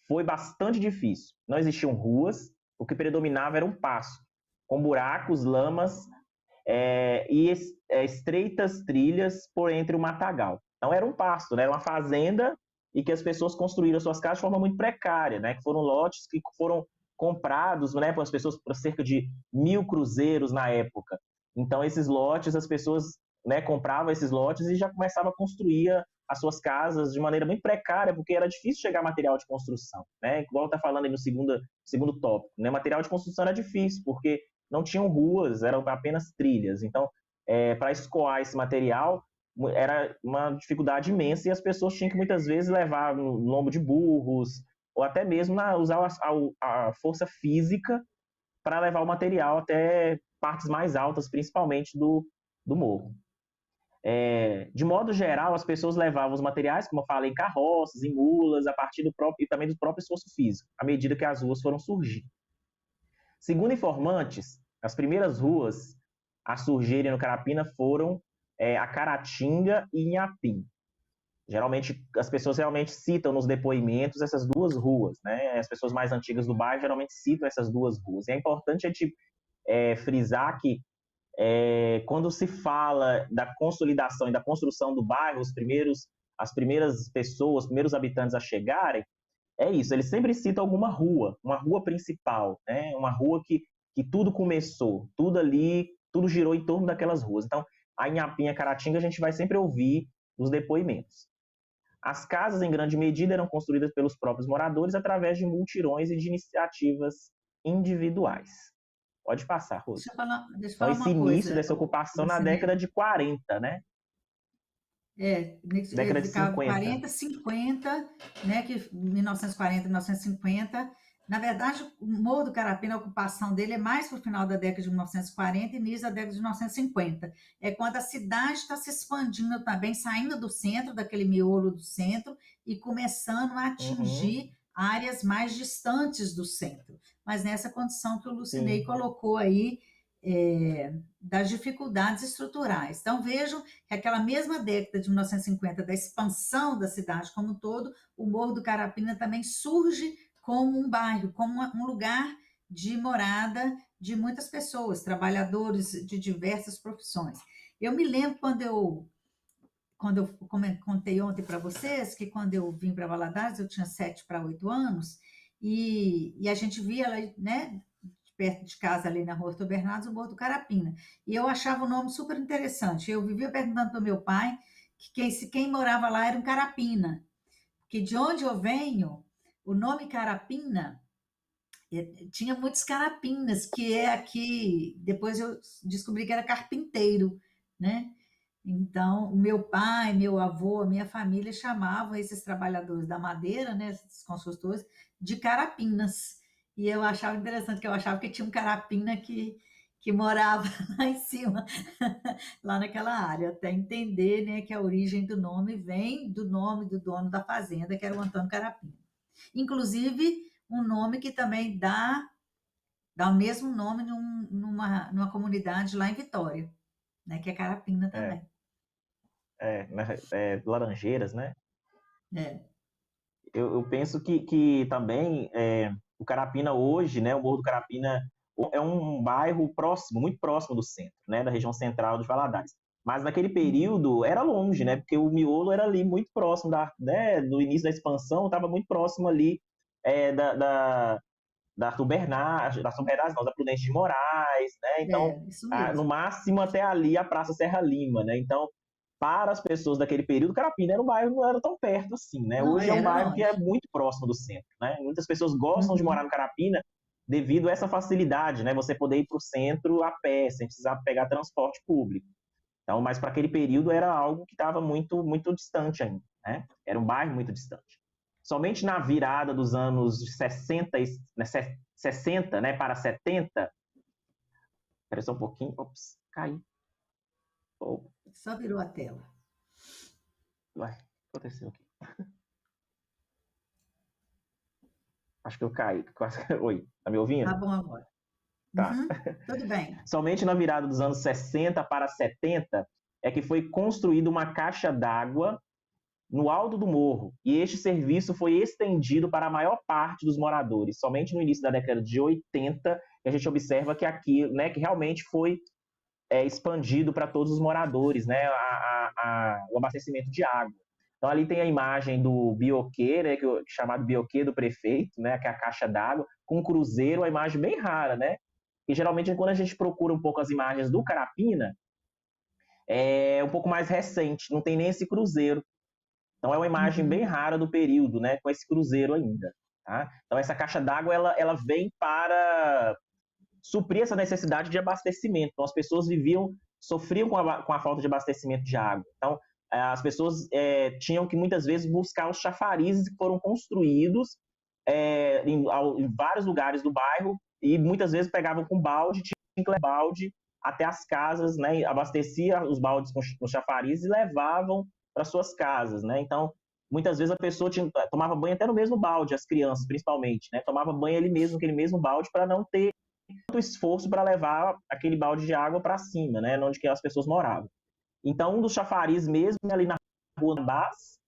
S2: foi bastante difícil. Não existiam ruas, o que predominava era um pasto, com buracos, lamas e estreitas trilhas por entre o matagal. Então era um pasto, né? Era uma fazenda e que as pessoas construíram suas casas de forma muito precária, né? Que foram lotes que foram comprados, né, pelas pessoas por cerca de 1.000 cruzeiros na época. Então, esses lotes, as pessoas, né, compravam esses lotes e já começavam a construir as suas casas de maneira muito precária, porque era difícil chegar material de construção, né? Igual está falando aí no segundo tópico, né? Material de construção era difícil, porque não tinham ruas, eram apenas trilhas. Então, para escoar esse material, era uma dificuldade imensa e as pessoas tinham que muitas vezes levar no lombo de burros, ou até mesmo usar a força física para levar o material até partes mais altas, principalmente do morro. De modo geral, as pessoas levavam os materiais, como eu falei, em carroças, em mulas, a partir do próprio, e também do próprio esforço físico, à medida que as ruas foram surgindo. Segundo informantes, as primeiras ruas a surgirem no Carapina foram a Caratinga e Inhapim. Geralmente, as pessoas realmente citam nos depoimentos essas duas ruas, né? As pessoas mais antigas do bairro geralmente citam essas duas ruas. E é importante a gente frisar que quando se fala da consolidação e da construção do bairro, as primeiras pessoas, os primeiros habitantes a chegarem, é isso, eles sempre citam alguma rua, uma rua principal, né? Uma rua que tudo começou, tudo ali, tudo girou em torno daquelas ruas. Então, a Inhapim, a Caratinga, a gente vai sempre ouvir os depoimentos. As casas, em grande medida, eram construídas pelos próprios moradores através de multirões e de iniciativas individuais. Pode passar, Rose.
S1: Deixa eu
S2: Então,
S1: falar
S2: esse
S1: uma
S2: início
S1: coisa.
S2: dessa ocupação na década de 40, né? Década de
S1: Ficava
S2: 50.
S1: 40, 50, né, que 1940, 1950. Na verdade, o Morro do Carapina, a ocupação dele é mais para o final da década de 1940 e início da década de 1950. É quando a cidade está se expandindo também, saindo do centro, daquele miolo do centro, e começando a atingir áreas mais distantes do centro. Mas nessa condição que o Lucinei colocou aí, das dificuldades estruturais. Então, vejam que aquela mesma década de 1950, da expansão da cidade como um todo, o Morro do Carapina também surge como um bairro, como um lugar de morada de muitas pessoas, trabalhadores de diversas profissões. Eu me lembro quando eu contei ontem para vocês, que quando eu vim para Valadares, eu tinha 7 para 8 anos, e a gente via, né, perto de casa, ali na rua Arthur Bernardes, o Morro do Carapina. E eu achava o nome super interessante. Eu vivia perguntando para o meu pai que quem morava lá era um Carapina. Porque de onde eu venho, o nome Carapina, tinha muitos carapinas, que é aqui, depois eu descobri que era carpinteiro, né? Então, o meu pai, meu avô, a minha família chamavam esses trabalhadores da madeira, né, esses construtores, de carapinas. E eu achava interessante, que eu achava que tinha um carapina que morava lá em cima, lá naquela área, até entender, né, que a origem do nome vem do nome do dono da fazenda, que era o Antônio Carapina. Inclusive, um nome que também dá o mesmo nome numa comunidade lá em Vitória, né, que é Carapina também.
S2: Laranjeiras, né?
S1: É.
S2: Eu penso que também o Carapina hoje, né, o Morro do Carapina é um bairro próximo, muito próximo do centro, né, da região central de Valadares. Mas naquele período era longe, né, porque o miolo era ali muito próximo do início da expansão, estava muito próximo ali da Arthur Bernardes, não, da Prudente de Moraes, né? Então,
S1: Isso mesmo.
S2: no máximo até ali a Praça Serra Lima, né? Então, para as pessoas daquele período, Carapina era um bairro, não era tão perto assim, né?
S1: Não,
S2: hoje é um bairro
S1: longe.
S2: que é muito próximo do centro, né? Muitas pessoas gostam de morar no Carapina devido a essa facilidade, né? Você poder ir para o centro a pé, sem precisar pegar transporte público. Então, mas para aquele período era algo que estava muito, muito distante ainda, né? Era um bairro muito distante. Somente na virada dos anos 60, né, para 70. Espera só um pouquinho. Ops, caí.
S1: Só virou a tela.
S2: Ué, o que aconteceu aqui? Acho que eu caí. Oi, tá me ouvindo?
S1: Tá bom agora.
S2: Tá.
S1: Tudo bem.
S2: Somente na virada dos anos 60 para 70 é que foi construída uma caixa d'água no alto do morro, e este serviço foi estendido para a maior parte dos moradores. Somente no início da década de 80 que a gente observa que aqui, né, que realmente foi expandido para todos os moradores, né, o abastecimento de água. Então ali tem a imagem do bioquê, né, chamado bioquê do prefeito, né, que é a caixa d'água, com um cruzeiro, uma imagem bem rara, né? E geralmente quando a gente procura um pouco as imagens do Carapina, é um pouco mais recente, não tem nem esse cruzeiro. Então é uma imagem bem
S1: Uhum.
S2: rara do período, né, com esse cruzeiro ainda. Tá? Então essa caixa d'água ela vem para suprir essa necessidade de abastecimento. Então as pessoas sofriam com a falta de abastecimento de água. Então as pessoas tinham que muitas vezes buscar os chafarizes que foram construídos em vários lugares do bairro e muitas vezes pegavam com balde, tinham que levar balde até as casas, né, abastecia os baldes com chafariz e levavam para suas casas, né? Então, muitas vezes a pessoa tomava banho até no mesmo balde, as crianças principalmente, né? Tomava banho ali mesmo, aquele mesmo balde, para não ter tanto esforço para levar aquele balde de água para cima, né? Onde que as pessoas moravam. Então, um dos chafariz mesmo ali na Rua Tupinambás,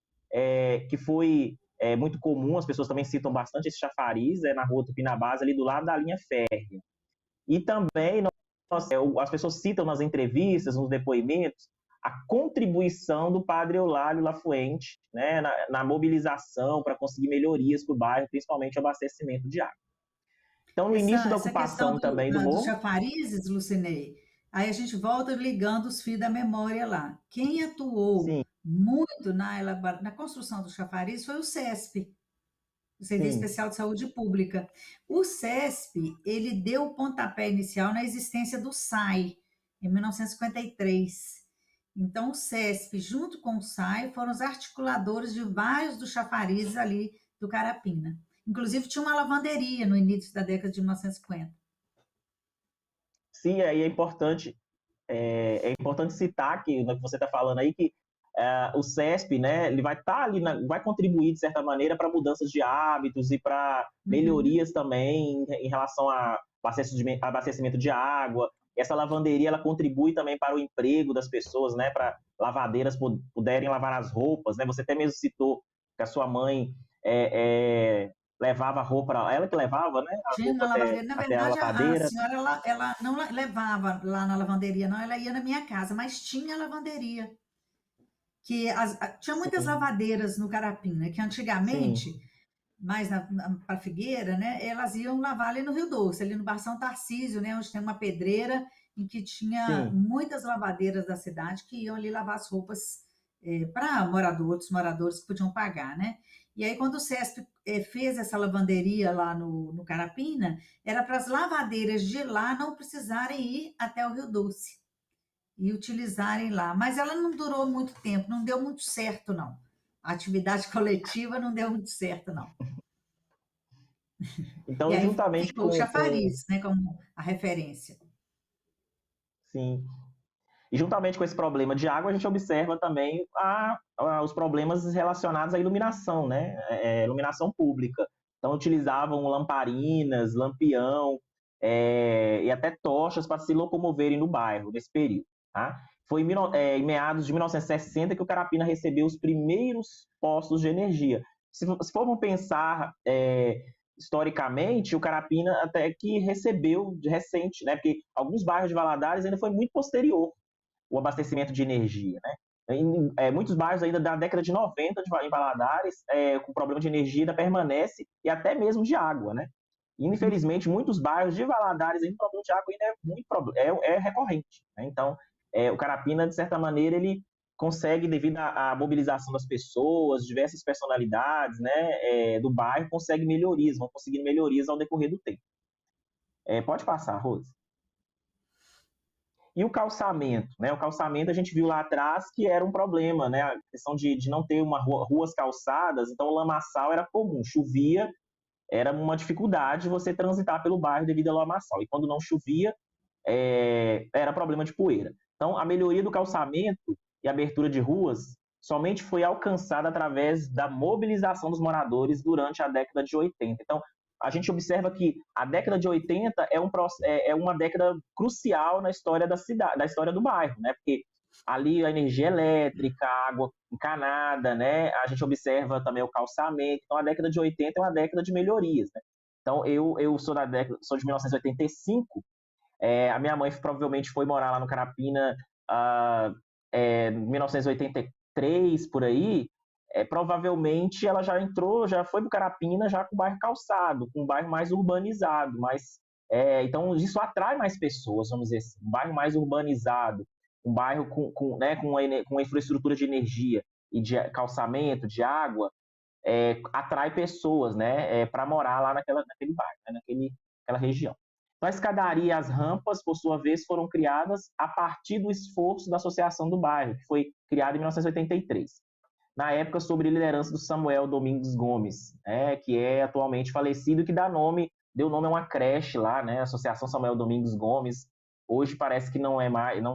S2: que foi muito comum, as pessoas também citam bastante esse chafariz, na Rua Tupinambás, ali do lado da linha férrea. E também as pessoas citam nas entrevistas, nos depoimentos, a contribuição do padre Eulálio Lafuente, né, na mobilização para conseguir melhorias para o bairro, principalmente o abastecimento de água. Então, no início da
S1: Essa questão
S2: ocupação também do
S1: dos
S2: morro,
S1: chafarizes, Lucinei, aí a gente volta ligando os fios da memória lá. Quem atuou
S2: sim,
S1: muito na construção do chafariz foi o CESP, o Serviço
S2: sim,
S1: Especial de Saúde Pública. O CESP, ele deu o pontapé inicial na existência do SAI, em 1953. Então, o CESP, junto com o SAI, foram os articuladores de vários dos chafarizes ali do Carapina. Inclusive, tinha uma lavanderia no início da década de 1950.
S2: sim, aí é importante citar que, no que você está falando aí, que o CESP, né, ele vai estar ali, vai contribuir, de certa maneira, para mudanças de hábitos e para
S1: Uhum.
S2: melhorias também em relação a abastecimento de água. Essa lavanderia, ela contribui também para o emprego das pessoas, né, para lavadeiras puderem lavar as roupas, né? Você até mesmo citou que a sua mãe levava a roupa, ela que levava, né, a
S1: Tinha
S2: roupa
S1: uma lavanderia. Na
S2: até a
S1: verdade, a
S2: lavadeira.
S1: senhora ela não levava lá na lavanderia, não, ela ia na minha casa, mas tinha lavanderia. Tinha muitas
S2: Sim,
S1: lavadeiras no Carapina, que
S2: sim,
S1: antigamente, mais para Figueira, né, elas iam lavar ali no Rio Doce, ali no Bar São Tarcísio, né, onde tem uma pedreira em que tinha
S2: sim.
S1: muitas lavadeiras da cidade que iam ali lavar as roupas para moradores que podiam pagar, né? E aí, quando o CESP fez essa lavanderia lá no Carapina, era para as lavadeiras de lá não precisarem ir até o Rio Doce e utilizarem lá. Mas ela não durou muito tempo, não deu muito certo, não. A atividade coletiva não deu muito certo, não. E
S2: Então,
S1: aí
S2: juntamente
S1: ficou o
S2: com
S1: chafariz, né, como a referência.
S2: sim, e juntamente com esse problema de água, a gente observa também os problemas relacionados à iluminação, né? Iluminação pública. Então, utilizavam lamparinas, lampião e até tochas para se locomoverem no bairro nesse período. Tá? Foi em meados de 1960 que o Carapina recebeu os primeiros postos de energia. Se formos pensar historicamente, o Carapina até que recebeu de recente, né? Porque alguns bairros de Valadares ainda foi muito posterior o abastecimento de energia, né? Muitos bairros ainda da década de 90 em Valadares, com problema de energia ainda permanece e até mesmo de água, né? E, infelizmente, muitos bairros de Valadares ainda o problema de água ainda é muito recorrente, né? Então, o Carapina, de certa maneira, ele consegue, devido à mobilização das pessoas, diversas personalidades, né, do bairro, consegue melhorias, vão conseguindo melhorias ao decorrer do tempo. Pode passar, Rose. E o calçamento, né? O calçamento a gente viu lá atrás que era um problema, né? A questão de não ter ruas calçadas, então o lamaçal era comum, chovia, era uma dificuldade você transitar pelo bairro devido ao lamaçal. E quando não chovia, era problema de poeira. Então, a melhoria do calçamento e abertura de ruas somente foi alcançada através da mobilização dos moradores durante a década de 80. Então, a gente observa que a década de 80 é uma década crucial na história da cidade, da história do bairro, né? Porque ali a energia elétrica, a água encanada, né? A gente observa também o calçamento. Então, a década de 80 é uma década de melhorias, né? Então, eu sou de 1985. A minha mãe provavelmente foi morar lá no Carapina em 1983, por aí. provavelmente ela já entrou, já foi para o Carapina já com o bairro calçado, com um bairro mais urbanizado, então isso atrai mais pessoas, vamos dizer assim, um bairro mais urbanizado, um bairro com uma infraestrutura de energia e de calçamento, de água, atrai pessoas, né, para morar lá naquele bairro, né, naquela região. Então, a escadaria e as rampas, por sua vez, foram criadas a partir do esforço da Associação do Bairro, que foi criada em 1983. Na época, sob a liderança do Samuel Domingos Gomes, que é atualmente falecido, que deu nome a uma creche lá, né, Associação Samuel Domingos Gomes. Hoje parece que não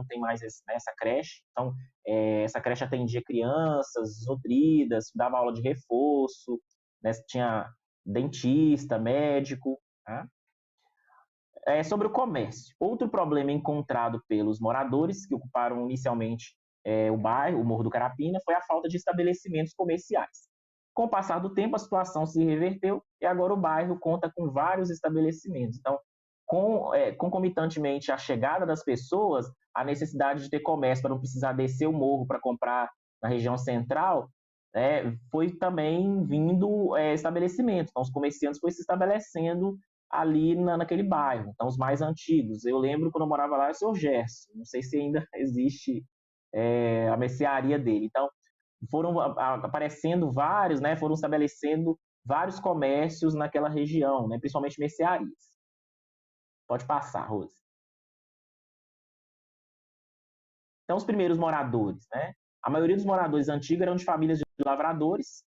S2: tem mais essa creche. Então, essa creche atendia crianças nutridas, dava aula de reforço, né, tinha dentista, médico. Tá? Sobre o comércio. Outro problema encontrado pelos moradores que ocuparam inicialmente o bairro, o Morro do Carapina, foi a falta de estabelecimentos comerciais. Com o passar do tempo, a situação se reverteu e agora o bairro conta com vários estabelecimentos. Então, concomitantemente à chegada das pessoas, a necessidade de ter comércio para não precisar descer o morro para comprar na região central, foi também vindo estabelecimentos. Então, os comerciantes foram se estabelecendo ali naquele bairro. Então, os mais antigos. Eu lembro quando eu morava lá, o seu Gerson. Não sei se ainda existe a mercearia dele. Então, foram aparecendo vários, né? Foram estabelecendo vários comércios naquela região, né? Principalmente mercearias. Pode passar, Rose. Então, os primeiros moradores, né? A maioria dos moradores antigos eram de famílias de lavradores,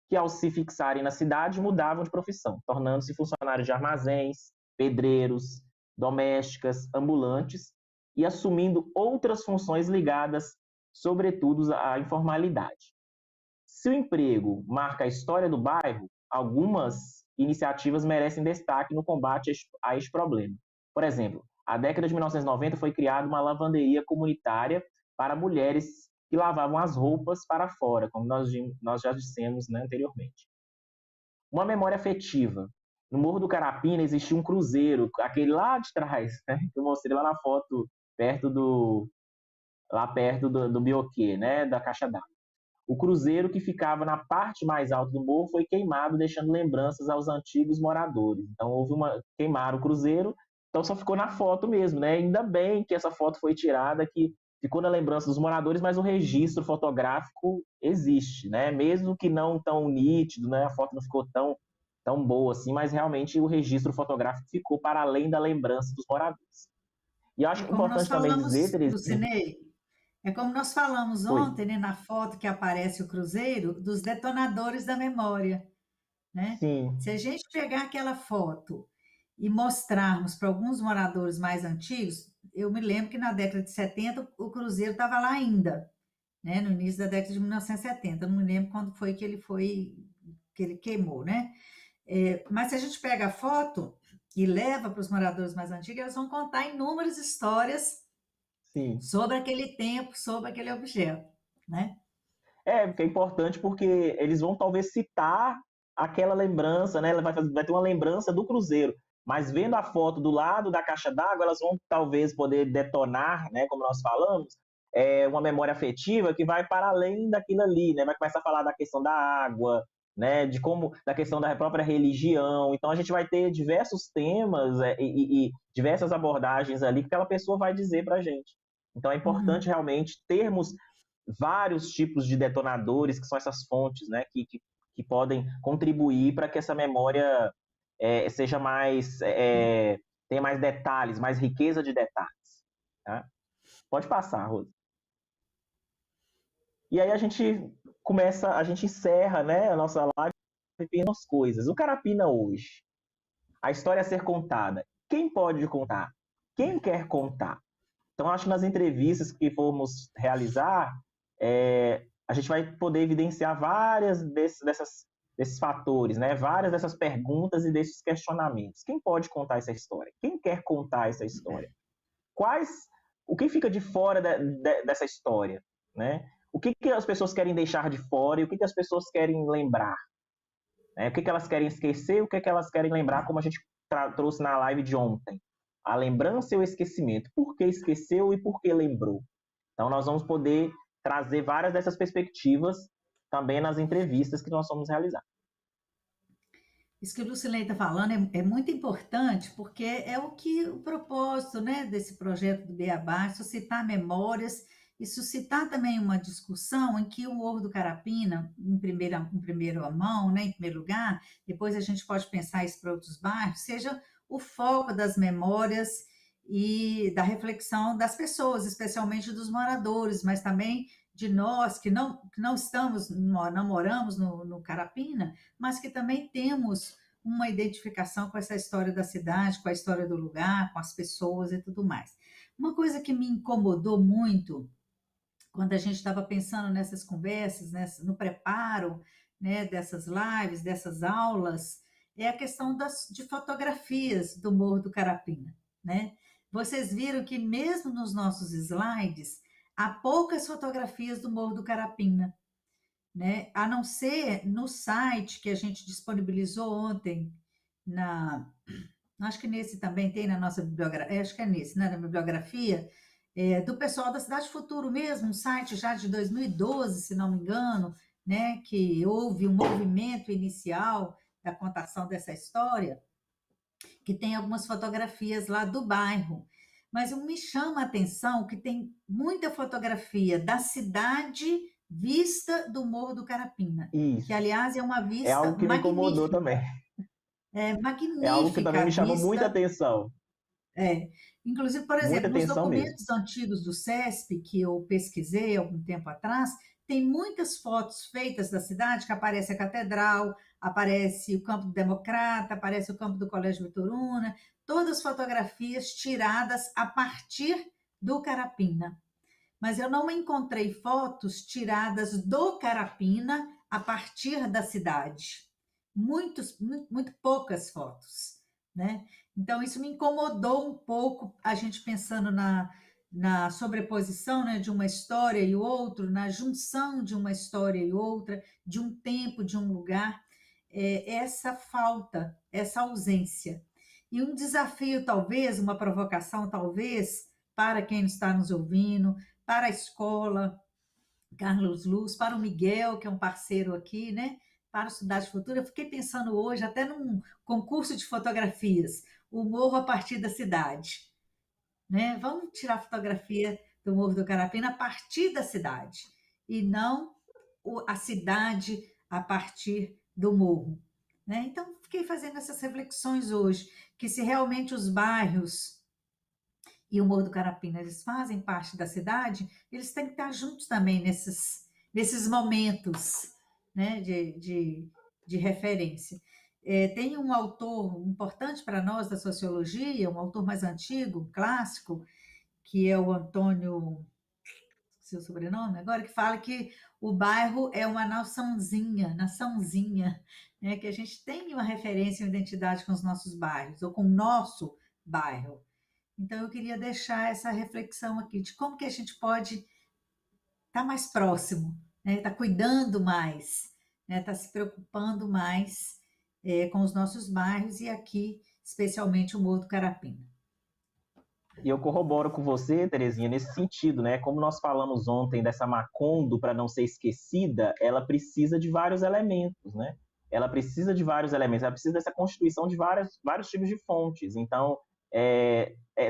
S2: que ao se fixarem na cidade mudavam de profissão, tornando-se funcionários de armazéns, pedreiros, domésticas, ambulantes e assumindo outras funções ligadas, sobretudo, à informalidade. Se o emprego marca a história do bairro, algumas iniciativas merecem destaque no combate a este problema. Por exemplo, a década de 1990 foi criada uma lavanderia comunitária para mulheres que lavavam as roupas para fora, como nós já dissemos, né, anteriormente. Uma memória afetiva. No Morro do Carapina existia um cruzeiro, aquele lá de trás, né, que eu mostrei lá na foto, lá perto do Bioquê, né, da caixa d'água. O cruzeiro que ficava na parte mais alta do morro foi queimado, deixando lembranças aos antigos moradores. Então queimaram o cruzeiro, então só ficou na foto mesmo, né? Ainda bem que essa foto foi tirada, que ficou na lembrança dos moradores, mas o registro fotográfico existe, né? Mesmo que não tão nítido, né? A foto não ficou tão boa assim, mas realmente o registro fotográfico ficou para além da lembrança dos moradores. E eu acho
S1: É como nós
S2: importante também dizer,
S1: falamos,
S2: Terezinha,
S1: Lucinei, é como nós falamos
S2: oi,
S1: ontem, né, na foto que aparece o cruzeiro, dos detonadores da memória, né?
S2: sim,
S1: Se a gente pegar aquela foto e mostrarmos para alguns moradores mais antigos, eu me lembro que na década de 70 o cruzeiro estava lá ainda, né? No início da década de 1970, eu não me lembro quando foi que ele queimou, né? Mas se a gente pega a foto e leva para os moradores mais antigos, eles vão contar inúmeras histórias
S2: sim.
S1: sobre aquele tempo, sobre aquele objeto, né?
S2: Porque é importante porque eles vão talvez citar aquela lembrança, né? Ela vai ter uma lembrança do Cruzeiro. Mas vendo a foto do lado da caixa d'água, elas vão talvez poder detonar, né? Como nós falamos, uma memória afetiva que vai para além daquilo ali, né? Vai começar a falar da questão da água, né? Da questão da própria religião. Então a gente vai ter diversos temas e diversas abordagens ali que aquela pessoa vai dizer para a gente. Então é importante
S1: Uhum.
S2: realmente termos vários tipos de detonadores, que são essas fontes, né, que podem contribuir para que essa memória seja tenha mais detalhes, mais riqueza de detalhes. Tá? Pode passar, Rosa. E aí a gente encerra, né, a nossa live com as coisas. O Carapina hoje, a história a ser contada. Quem pode contar? Quem quer contar? Então, acho que nas entrevistas que formos realizar, a gente vai poder evidenciar várias desses fatores, né? Várias dessas perguntas e desses questionamentos. Quem pode contar essa história? Quem quer contar essa história? Quais, o que fica de fora dessa história, né? O que as pessoas querem deixar de fora e o que as pessoas querem lembrar? Né? O que elas querem esquecer e o que elas querem lembrar, como a gente trouxe na live de ontem. A lembrança e o esquecimento. Por que esqueceu e por que lembrou? Então, nós vamos poder trazer várias dessas perspectivas também nas entrevistas que nós vamos realizar.
S1: Isso que o Lucilene está falando é muito importante, porque é o propósito, né, desse projeto do Beabá, suscitar memórias e suscitar também uma discussão em que o Morro do Carapina, em primeira mão, né, em primeiro lugar, depois a gente pode pensar isso para outros bairros, seja o foco das memórias e da reflexão das pessoas, especialmente dos moradores, mas também de nós que não estamos, não moramos no Carapina, mas que também temos uma identificação com essa história da cidade, com a história do lugar, com as pessoas e tudo mais. Uma coisa que me incomodou muito quando a gente estava pensando nessas conversas, no preparo, né, dessas lives, dessas aulas, é a questão de fotografias do Morro do Carapina, né? Vocês viram que mesmo nos nossos slides há poucas fotografias do Morro do Carapina, né? A não ser no site que a gente disponibilizou ontem, na, acho que nesse também tem na nossa bibliografia, acho que é nesse, né? Na bibliografia, do pessoal da Cidade Futuro mesmo, um site já de 2012, se não me engano, né? Que houve um movimento inicial da contação dessa história, que tem algumas fotografias lá do bairro. Mas me chama a atenção que tem muita fotografia da cidade vista do Morro do Carapina, que,
S2: Isso.
S1: aliás, é uma
S2: É
S1: vista
S2: algo que me incomodou também.
S1: magnífica,
S2: É algo que também
S1: magnífica a
S2: me chama muita
S1: vista.
S2: atenção.
S1: É. Inclusive, por
S2: Muita
S1: exemplo, nos
S2: atenção mesmo.
S1: documentos antigos do CESP, que eu pesquisei algum tempo atrás, tem muitas fotos feitas da cidade, que aparece a Catedral, aparece o Campo do Democrata, aparece o Campo do Colégio Vitoruna, todas fotografias tiradas a partir do Carapina. Mas eu não encontrei fotos tiradas do Carapina a partir da cidade. Muito poucas fotos, né? Então, isso me incomodou um pouco, a gente pensando na sobreposição, né, de uma história e outro, na junção de uma história e outra, de um tempo, de um lugar, essa falta, essa ausência. E um desafio, talvez, uma provocação, talvez, para quem está nos ouvindo, para a escola Carlos Luz, para o Miguel, que é um parceiro aqui, né? Para o Cidade Futura. Eu fiquei pensando hoje, até num concurso de fotografias, o morro a partir da cidade, né? Vamos tirar fotografia do Morro do Carapina a partir da cidade, e não a cidade a partir do morro, né? Então, fiquei fazendo essas reflexões hoje, que se realmente os bairros e o Morro do Carapina, eles fazem parte da cidade, eles têm que estar juntos também nesses momentos, né, de referência. Tem um autor importante para nós da sociologia, um autor mais antigo, um clássico, que é o Antônio, seu sobrenome agora, que fala que o bairro é uma naçãozinha, né, que a gente tem uma referência, uma identidade com os nossos bairros, ou com o nosso bairro. Então, eu queria deixar essa reflexão aqui de como que a gente pode estar mais próximo, né? Estar cuidando mais, né? Estar se preocupando mais com os nossos bairros e aqui, especialmente o Morro do Carapina.
S2: E eu corroboro com você, Terezinha, nesse sentido, né? Como nós falamos ontem dessa Macondo, para não ser esquecida, ela precisa de vários elementos, né? Ela precisa de vários elementos, ela precisa dessa constituição de vários tipos de fontes. Então,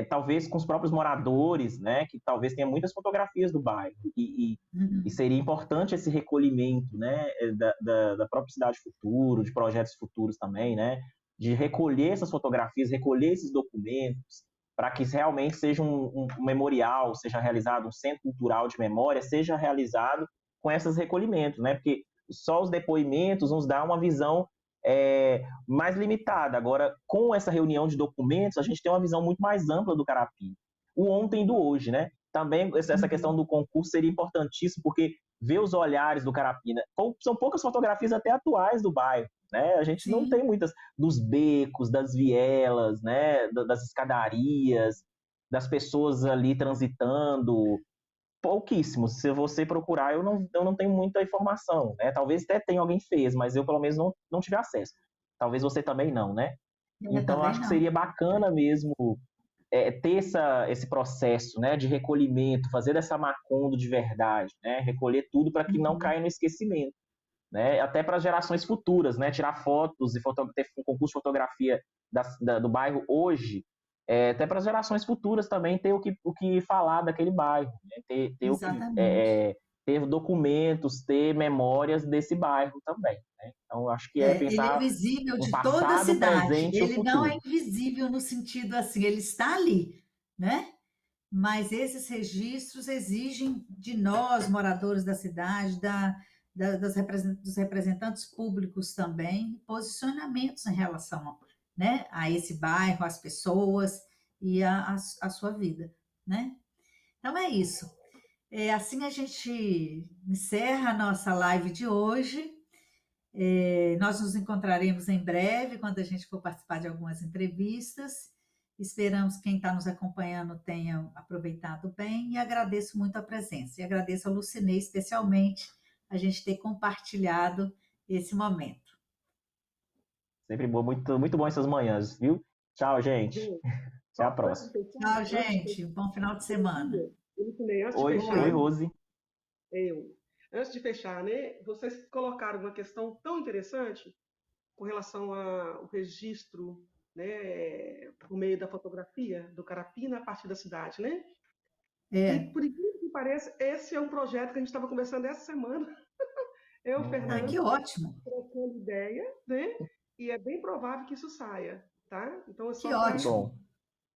S2: talvez com os próprios moradores, né? Que talvez tenha muitas fotografias do bairro. E seria importante esse recolhimento, né? Da própria Cidade Futuro, de projetos futuros também, né? De recolher essas fotografias, recolher esses documentos, para que realmente seja um memorial, seja realizado um centro cultural de memória, seja realizado com esses recolhimentos, né? Porque só os depoimentos nos dá uma visão mais limitada. Agora, com essa reunião de documentos, a gente tem uma visão muito mais ampla do Carapina. O ontem do hoje, né? Também essa questão do concurso seria importantíssimo, porque ver os olhares do Carapina, são poucas fotografias até atuais do bairro, né? A gente não tem muitas dos becos, das vielas, né? Das escadarias, das pessoas ali transitando, pouquíssimos. Se você procurar, eu não tenho muita informação, né? Talvez até tenha alguém fez, mas eu pelo menos não tive acesso. Talvez você também não, né? Então, eu
S1: Também
S2: acho que
S1: não.
S2: seria bacana mesmo ter esse processo, né, de recolhimento, fazer dessa Macondo de verdade, né? Recolher tudo para que não caia no esquecimento. né? Até para gerações futuras, né? Tirar fotos e ter um concurso de fotografia do bairro hoje, até para as gerações futuras também ter o que falar daquele bairro, né?
S1: Exatamente.
S2: Ter documentos, ter memórias desse bairro também, né? Então, eu acho que é
S1: Ele é
S2: pensar
S1: visível
S2: um
S1: de toda a
S2: passado,
S1: cidade.
S2: presente e o
S1: Ele não é
S2: futuro.
S1: invisível no sentido assim, ele está ali, né? Mas esses registros exigem de nós, moradores da cidade, dos representantes públicos também, posicionamentos em relação, né, a esse bairro, às pessoas e a sua vida, né? Então é isso. Assim a gente encerra a nossa live de hoje. Nós nos encontraremos em breve, quando a gente for participar de algumas entrevistas. Esperamos que quem está nos acompanhando tenha aproveitado bem e agradeço muito a presença. E agradeço a Lucinei, especialmente, a gente ter compartilhado esse momento.
S2: Sempre bom, muito, muito bom essas manhãs, viu? Tchau, gente.
S3: Gente,
S2: Até a
S3: antes de
S2: próxima.
S3: fechar,
S1: Tchau, gente. Bom final de semana.
S3: antes de
S2: Oi,
S3: fechar,
S1: Oi.
S2: Rose.
S3: antes de fechar, né? Vocês colocaram uma questão tão interessante com relação ao registro, né, por meio da fotografia do Carapina a partir da cidade, né? E
S1: É.
S3: por incrível que pareça, esse é um projeto que a gente estava conversando essa semana, eu,
S1: Ah, que
S3: Fernando,
S1: ótimo.
S3: trocando ideia, né? E é bem provável que isso saia, tá? Então é
S1: Que
S3: só para
S2: Que
S1: ótimo.
S2: bom.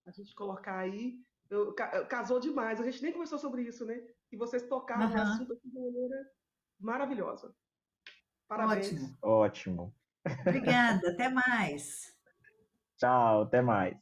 S3: a gente colocar aí. Casou demais, a gente nem conversou sobre isso, né? E vocês tocaram no
S1: Aham.
S3: assunto aqui de maneira maravilhosa. Parabéns.
S1: Ótimo.
S2: Ótimo.
S1: Obrigada. Até mais.
S2: Tchau, até mais.